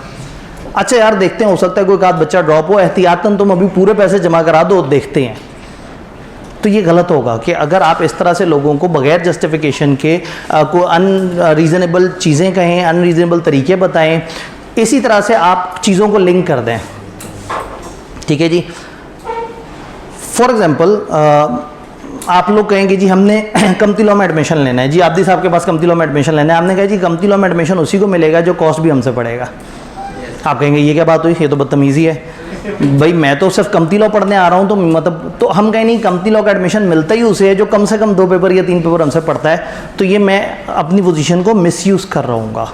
अच्छा यार देखते हैं, हो सकता है कोई आध बच्चा ड्रॉप हो, एहतियातन तुम अभी पूरे पैसे जमा करा दो, देखते हैं। तो ये गलत होगा कि अगर आप इस तरह से लोगों को बगैर जस्टिफिकेशन के को अनरीजनेबल चीज़ें कहें, अनरीजनेबल तरीके बताएं, इसी तरह से आप चीज़ों को लिंक कर दें, ठीक है जी। फॉर एग्जांपल आप लोग कहेंगे जी हमने कमती लॉ में एडमिशन लेना है जी, आब्दी साहब के पास कमती लॉ में एडमिशन लेना है, आपने कहा जी कमती लॉ में एडमिशन उसी को मिलेगा जो कॉस्ट भी हमसे पड़ेगा। आप कहेंगे ये क्या बात हुई, ये तो बदतमीज़ी है। भाई मैं तो सिर्फ कमती लॉ पढ़ने आ रहा हूँ, तो मतलब तो हम कहें नहीं, कमती लॉ का एडमिशन मिलता ही उसे है जो कम से कम 2 पेपर या 3 पेपर हमसे पढ़ता है, तो ये मैं अपनी पोजीशन को मिसयूज़ कर रहा हूँगा,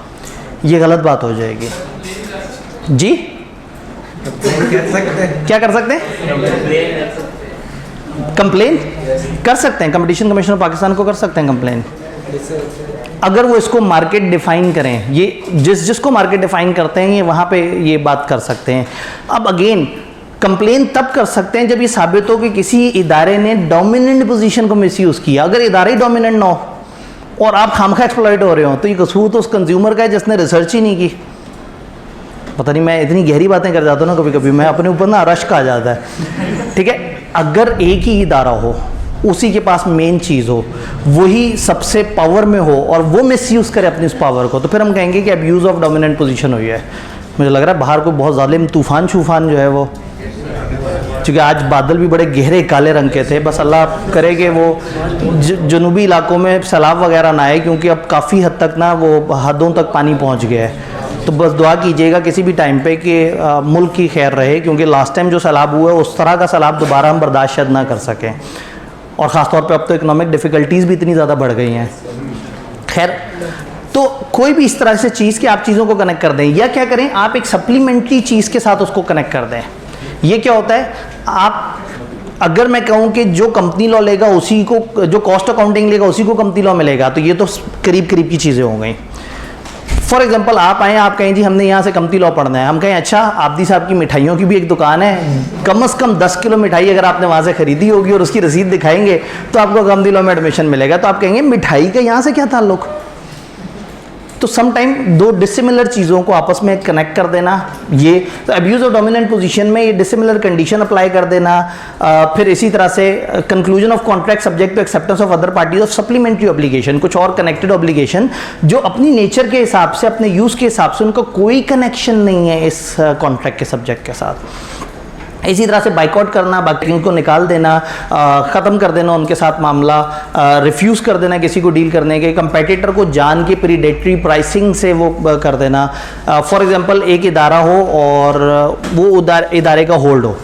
ये गलत बात हो जाएगी। जी क्या कर सकते हैं? कंप्लेन कर सकते हैं, कंपटीशन कमीशन ऑफ पाकिस्तान को कर सकते हैं कंप्लेन, अगर वो इसको मार्केट डिफाइन करें। ये जिसको मार्केट डिफाइन करते हैं ये वहाँ पे ये बात कर सकते हैं। अब अगेन कंप्लेन तब कर सकते हैं जब ये साबित हो कि किसी इदारे ने डोमिनेंट पोजीशन को मिसयूज़ किया। अगर इदारे ही डोमिनेंट ना हो और आप खामखा एक्सप्लॉइट हो रहे हो, तो ये कसूर तो उस कंज्यूमर का है जिसने रिसर्च ही नहीं की। पता नहीं मैं इतनी गहरी बातें कर जाता हूँ ना कभी कभी, मैं अपने ऊपर ना रश्क आ जाता है। ठीक है, अगर एक ही इदारा हो, उसी के पास मेन चीज़ हो, वही सबसे पावर में हो और वो मिसयूज़ करे अपनी उस पावर को, तो फिर हम कहेंगे कि अब्यूज़ ऑफ डोमिनेंट पोजीशन हुई है। मुझे लग रहा है बाहर को बहुत ज़ालिम तूफ़ान शूफान जो है वो, क्योंकि आज बादल भी बड़े गहरे काले रंग के थे, बस अल्लाह करे कि वो जनूबी इलाकों में सैलाब वगैरह ना आए, क्योंकि अब काफ़ी हद तक ना वो हदों तक पानी पहुँच गया है। तो बस दुआ कीजिएगा किसी भी टाइम पे कि मुल्क की खैर रहे, क्योंकि लास्ट टाइम जो सैलाब हुआ है उस तरह का सैलाब दोबारा हम बर्दाश्त शायद ना कर सकें, और ख़ास तौर पे अब तो इकोनॉमिक डिफ़िकल्टीज़ भी इतनी ज़्यादा बढ़ गई हैं। खैर, तो कोई भी इस तरह से चीज़ कि आप चीज़ों को कनेक्ट कर दें, या क्या करें आप एक सप्लीमेंट्री चीज़ के साथ उसको कनेक्ट कर दें। ये क्या होता है, आप अगर मैं कहूँ कि जो कंपनी लॉ लेगा उसी को, जो कॉस्ट अकाउंटिंग लेगा उसी को कंपनी लॉ मिलेगा, तो ये तो करीब करीब की चीज़ें हो गई। फॉर एग्जाम्पल आप आएँ, आप कहें जी हमने यहाँ से कंपनी लॉ पढ़ना है, हम कहें अच्छा आबदी साहब की मिठाइयों की भी एक दुकान है, कम से कम 10 किलो मिठाई अगर आपने वहाँ से खरीदी होगी और उसकी रसीद दिखाएंगे तो आपको कंपनी लॉ में एडमिशन मिलेगा। तो आप कहेंगे मिठाई का यहाँ से क्या ताल्लुक? तो सम टाइम दो डिसिमिलर चीज़ों को आपस में कनेक्ट कर देना, ये तो अब्यूज़ ऑफ डोमिनेंट पोजीशन में ये डिसिमिलर कंडीशन अप्लाई कर देना। फिर इसी तरह से conclusion of contract subject to acceptance of other parties of supplementary obligation, कुछ और कनेक्टेड ऑब्लिगेशन जो अपनी नेचर के हिसाब से, अपने यूज़ के हिसाब से उनका कोई कनेक्शन नहीं है इस कॉन्ट्रैक्ट के सब्जेक्ट के साथ। इसी तरह से बाइकआउट करना, बाकी उनको निकाल देना, ख़त्म कर देना उनके साथ मामला, रिफ्यूज़ कर देना किसी को डील करने के, कंपेटिटर को जान के प्रीडेटरी प्राइसिंग से वो कर देना। फॉर एग्जांपल एक इदारा हो और वो इदारे का होल्ड हो,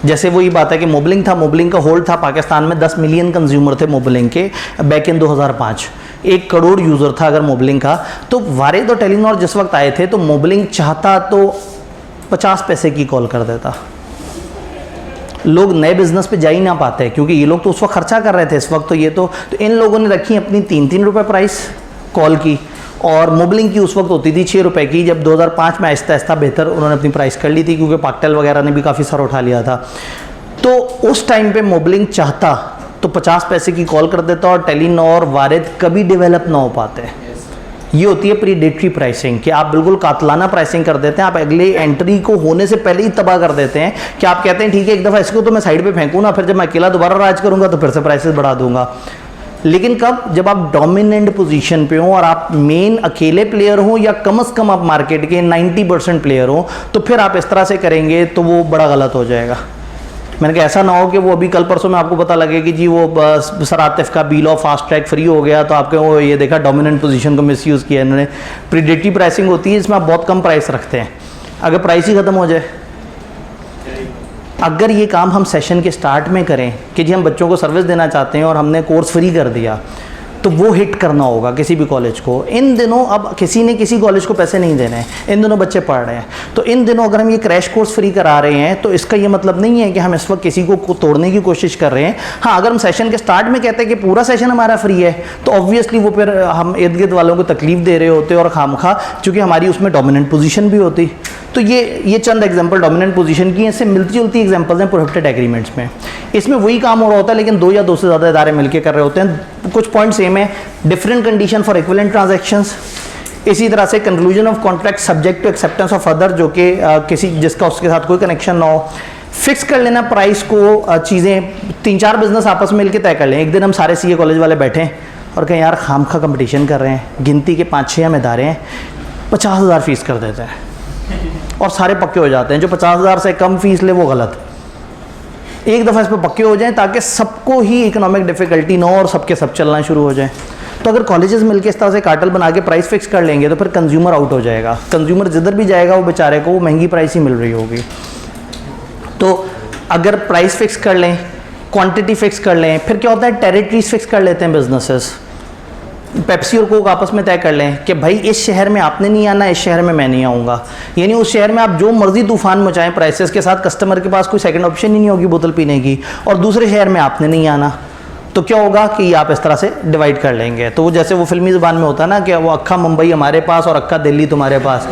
जैसे वही बात है कि मोबलिंग था, मोबलिंग का होल्ड था पाकिस्तान में, 10 मिलियन कंज्यूमर थे मोबलिंग के बैक इन 2005, 1 करोड़ यूज़र था अगर मोबलिंग का। तो वारिद और टेलीनॉर जिस वक्त आए थे तो मोबलिंग चाहता तो 50 पैसे की कॉल कर देता। लोग नए बिजनेस पे जा ही ना पाते, क्योंकि ये लोग तो उस वक्त खर्चा कर रहे थे, इस वक्त तो ये तो इन लोगों ने रखी अपनी 3-3 रुपये प्राइस कॉल की, और मोबलिंग की उस वक्त होती थी 6 रुपये की। जब 2005 में आहिस्ता आहिस्ता बेहतर उन्होंने अपनी प्राइस कर ली थी, क्योंकि पाकटेल वगैरह ने भी काफ़ी सर उठा लिया था। तो उस टाइम पे मोबलिंग चाहता तो 50 पैसे की कॉल कर देता, और टेलीनॉर वारिद कभी डेवलप ना हो पाते। ये होती है प्रीडेटरी प्राइसिंग, कि आप बिल्कुल कातलाना प्राइसिंग कर देते हैं, आप अगले एंट्री को होने से पहले ही तबाह कर देते हैं, कि आप कहते हैं ठीक है एक दफ़ा इसको तो मैं साइड पे फेंकूँ ना, फिर जब मैं अकेला दोबारा राज करूँगा तो फिर से प्राइसेस बढ़ा दूंगा। लेकिन कब? जब आप डोमिनेंट पोजीशन पे हो और आप मेन अकेले प्लेयर हो, या कम से कम आप मार्केट के 90% प्लेयर हो, तो फिर आप इस तरह से करेंगे तो वो बड़ा गलत हो जाएगा। मैंने कहा ऐसा ना हो कि वो अभी कल परसों में आपको पता लगे कि जी वो सर आतिफ का bill of fast track free हो गया, तो आपके वो ये देखा डोमिनेंट पोजीशन को मिसयूज़ किया इन्होंने। प्रीडेटरी प्राइसिंग होती है, इसमें आप बहुत कम प्राइस रखते हैं, अगर प्राइस ही ख़त्म हो जाए। अगर ये काम हम सेशन के स्टार्ट में करें कि जी हम बच्चों को सर्विस देना चाहते हैं और हमने कोर्स फ्री कर दिया, तो वो हिट करना होगा किसी भी कॉलेज को। इन दिनों अब किसी ने किसी कॉलेज को पैसे नहीं देने हैं, इन दिनों बच्चे पढ़ रहे हैं, तो इन दिनों अगर हम ये क्रैश कोर्स फ्री करा रहे हैं तो इसका ये मतलब नहीं है कि हम इस वक्त किसी को तोड़ने की कोशिश कर रहे हैं। हाँ, अगर हम सेशन के स्टार्ट में कहते हैं कि पूरा सेशन हमारा फ्री है, तो ऑब्वियसली वो फिर हम इर्द गिर्द वालों को तकलीफ दे रहे होते और खामखा, चूँकि हमारी उसमें डोमिनेंट पोजीशन भी होती। तो ये चंद एग्जांपल डोमिनेंट पोजीशन की, इससे मिलती जुलती एग्जांपल्स हैं प्रोहिबिटेड एग्रीमेंट्स में। इसमें वही काम हो रहा होता है, लेकिन 2 या 2 से ज़्यादा इदारे मिलकर कर रहे होते हैं। कुछ पॉइंट सेम है, different condition for equivalent transactions. इसी तरह से conclusion of contract subject to acceptance of other, जो कि किसी जिसका उसके साथ कोई कनेक्शन ना हो। फिक्स कर लेना प्राइस को, चीज़ें 3-4 बिजनेस आपस में मिलकर तय कर लें। एक दिन हम सारे सीए कॉलेज वाले बैठें और कहें यार खामखा कंपटीशन कर रहे हैं, गिनती के 5-6 हम इदारे हैं, 50,000 फीस कर देते हैं, और सारे पक्के हो जाते हैं। जो 50,000 से कम फीस ले वो गलत। एक दफ़ा इस पर पक्के हो जाएं ताकि सबको ही इकोनॉमिक डिफ़िकल्टी ना हो और सबके सब चलना शुरू हो जाए। तो अगर कॉलेजेस मिलकर इस तरह से कार्टेल बना के प्राइस फिक्स कर लेंगे तो फिर कंज्यूमर आउट हो जाएगा, कंज्यूमर जिधर भी जाएगा वो बेचारे को वो महंगी प्राइस ही मिल रही होगी। तो अगर प्राइस फिक्स कर लें, क्वांटिटी फिक्स कर लें, फिर क्या होता है टेरिटरीज फिक्स कर लेते हैं बिजनेसेस। पेप्सी और कोक आपस में तय कर लें कि भाई इस शहर में आपने नहीं आना, इस शहर में मैं नहीं आऊँगा, यानी उस शहर में आप जो मर्जी तूफान मचाएं प्राइसेस के साथ, कस्टमर के पास कोई सेकंड ऑप्शन ही नहीं होगी बोतल पीने की, और दूसरे शहर में आपने नहीं आना। तो क्या होगा कि आप इस तरह से डिवाइड कर लेंगे। तो वो जैसे वो फिल्मी ज़बान में होता है ना कि वो अक्खा मुंबई हमारे पास और अक्खा दिल्ली तुम्हारे पास,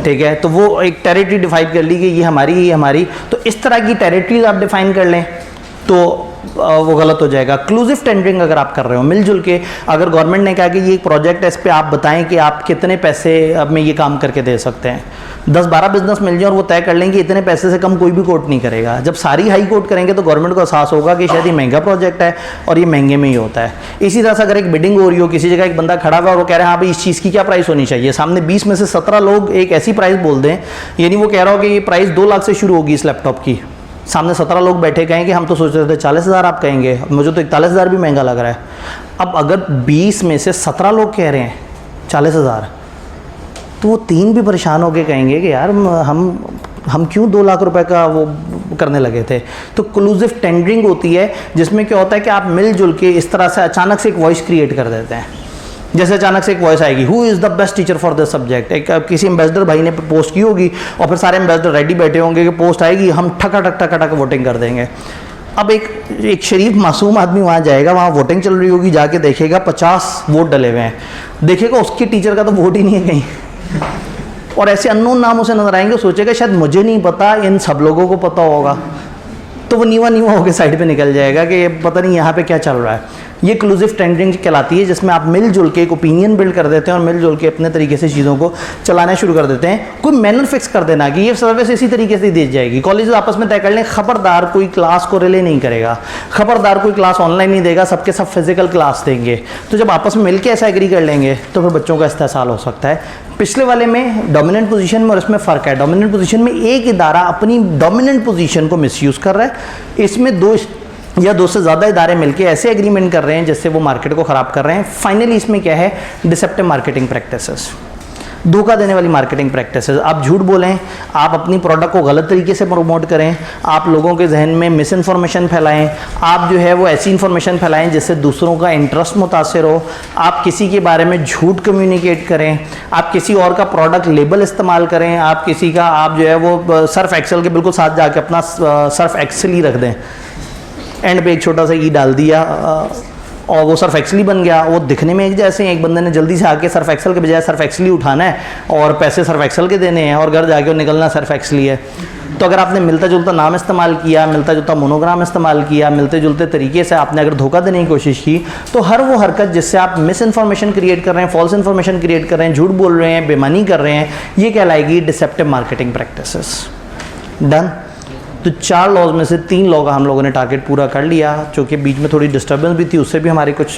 ठीक है, तो वो एक टेरिटरी डिफाइन कर ली कि ये हमारी, ये हमारी। तो इस तरह की टेरिटरीज आप डिफाइन कर लें तो वो गलत हो जाएगा। क्लूसिव टेंडरिंग अगर आप कर रहे हो मिलजुल के, अगर गवर्नमेंट ने कहा कि ये एक प्रोजेक्ट है, इस पर आप बताएं कि आप कितने पैसे अब में ये काम करके दे सकते हैं, 10-12 बिजनेस मिल जाए और वो तय कर लेंगे इतने पैसे से कम कोई भी कोट नहीं करेगा। जब सारी हाई कोट करेंगे तो गवर्नमेंट को एहसास होगा कि शायद ये महंगा प्रोजेक्ट है और ये महंगे में ही होता है। इसी तरह से अगर एक बिडिंग हो रही हो, किसी जगह एक बंदा खड़ा हुआ और वो कह रहा है हाँ भाई इस चीज़ की क्या प्राइस होनी चाहिए, सामने 20 में से 17 लोग एक ऐसी प्राइस बोल दें, यानी वो कह रहा हो कि ये प्राइस 2 लाख से शुरू होगी इस लैपटॉप की, सामने 17 लोग बैठे कहेंगे हम तो सोच रहे थे 40,000 आप कहेंगे, मुझे तो 41,000 भी महंगा लग रहा है। अब अगर 20 में से 17 लोग कह रहे हैं 40,000, तो वो 3 भी परेशान होकर कहेंगे कि यार हम क्यों 2 लाख रुपए का वो करने लगे थे। तो क्लूसिव टेंडरिंग होती है जिसमें क्या होता है कि आप मिलजुल के इस तरह से अचानक से एक वॉइस क्रिएट कर देते हैं। जैसे अचानक से एक वॉइस आएगी, who is the best teacher for this subject, एक किसी एम्बेसडर भाई ने पोस्ट की होगी और फिर सारे एम्बेसडर रेडी बैठे होंगे कि पोस्ट आएगी, हम ठका वोटिंग कर देंगे। अब एक शरीफ मासूम आदमी वहाँ जाएगा, वहाँ वोटिंग चल रही होगी, जाके देखेगा 50 वोट डले हुए हैं, देखेगा उसके टीचर का तो वोट ही नहीं है कहीं, और ऐसे अननोन नाम उसे नजर आएंगे, सोचेगा शायद मुझे नहीं पता, इन सब लोगों को पता होगा, तो वो नीवा होकर साइड पे निकल जाएगा कि पता नहीं यहाँ पे क्या चल रहा है। ये क्लूसिव टेंडरिंग कहलाती है, जिसमें आप मिलजुल के एक ओपिनियन बिल्ड कर देते हैं और मिलजुल के अपने तरीके से चीज़ों को चलाना शुरू कर देते हैं। कोई मैनर फिक्स कर देना कि ये सर्विस इसी तरीके से दी जाएगी, कॉलेज आपस में तय कर लें, खबरदार कोई क्लास को रिले नहीं करेगा, खबरदार कोई क्लास ऑनलाइन नहीं देगा, सबके सब फिजिकल क्लास देंगे। तो जब आपस में मिलकर ऐसा एग्री कर लेंगे तो फिर बच्चों का इस्तेसाल हो सकता है। पिछले वाले में डोमिनेंट पोजीशन में और इसमें फ़र्क है। डोमिनेंट पोजीशन में एक इदारा अपनी डोमिनेंट पोजीशन को मिसयूज़ कर रहा है, इसमें 2 या 2 से ज़्यादा इदारे मिलके ऐसे एग्रीमेंट कर रहे हैं जिससे वो मार्केट को ख़राब कर रहे हैं। फाइनली इसमें क्या है, डिसेप्टिव मार्केटिंग प्रैक्टिसेस, धोखा देने वाली मार्केटिंग प्रैक्टिसेस। आप झूठ बोलें, आप अपनी प्रोडक्ट को गलत तरीके से प्रमोट करें, आप लोगों के जहन में मिस इन्फॉर्मेशन फैलाएं, आप जो है वो ऐसी इन्फॉर्मेशन फैलाएं जिससे दूसरों का इंटरेस्ट मुतासिर हो, आप किसी के बारे में झूठ कम्युनिकेट करें, आप किसी और का प्रोडक्ट लेबल इस्तेमाल करें, आप किसी का आप जो है वो सर्फ एक्सेल के बिल्कुल साथ जाके अपना सर्फ एक्सेल ही रख दें, एंड पे एक छोटा सा ई डाल दिया और वो सर्फ एक्सेल बन गया। वो दिखने में एक जैसे हैं, एक बंदे ने जल्दी से आके सर्फ एक्सेल के बजाय सर्फ एक्सेल उठाना है और पैसे सर्फ एक्सेल के देने हैं और घर जाके निकलना सर्फ एक्सेल है। तो अगर आपने मिलता जुलता नाम इस्तेमाल किया, मिलता जुलता मोनोग्राम इस्तेमाल किया, मिलते जुलते तरीके से आपने अगर धोखा देने की कोशिश की, तो हर वो हरकत जिससे आप मिस इन्फॉर्मेशन क्रिएट कर रहे हैं, फॉल्स इन्फॉर्मेशन क्रिएट कर रहे हैं, झूठ बोल रहे हैं, बेईमानी कर रहे हैं, ये कहलाएगी डिसेप्टिव मार्केटिंग प्रैक्टिसेस। डन। तो 4 लॉज में से 3 लॉ का हम लोगों ने टारगेट पूरा कर लिया, चूँकि बीच में थोड़ी डिस्टर्बेंस भी थी, उससे भी हमारी कुछ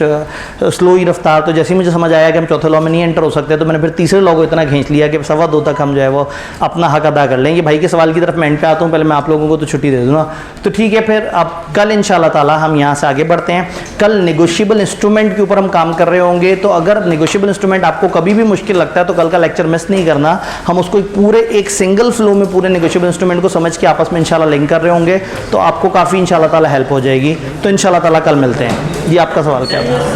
स्लो ही रफ्तार। तो जैसे ही मुझे समझ आया कि हम चौथे लॉ में नहीं एंटर हो सकते, तो मैंने फिर तीसरे लॉ को इतना खींच लिया कि 2:15 तक हम जो है वो अपना हक अदा कर लेंगे। भाई के सवाल की तरफ मैं एंड पे आता हूँ, पहले मैं आप लोगों को तो छुट्टी दे दूँगा। तो ठीक है, फिर अब कल इंशाल्लाह ताला हम यहाँ से आगे बढ़ते हैं। कल नेगोशिएबल इंस्ट्रूमेंट के ऊपर हम काम कर रहे होंगे, तो अगर नेगोशिएबल इंस्ट्रूमेंट आपको कभी भी मुश्किल लगता है तो कल का लेक्चर मिस नहीं करना। हम उसको पूरे एक सिंगल फ्लो में पूरे नेगोशिएबल इंस्ट्रूमेंट को समझ के आपस में इंशाल्लाह लिंक कर रहे होंगे, तो आपको काफ़ी इंशाल्लाह ताला हेल्प हो जाएगी। तो इंशाल्लाह ताला कल मिलते हैं। जी आपका सवाल क्या था?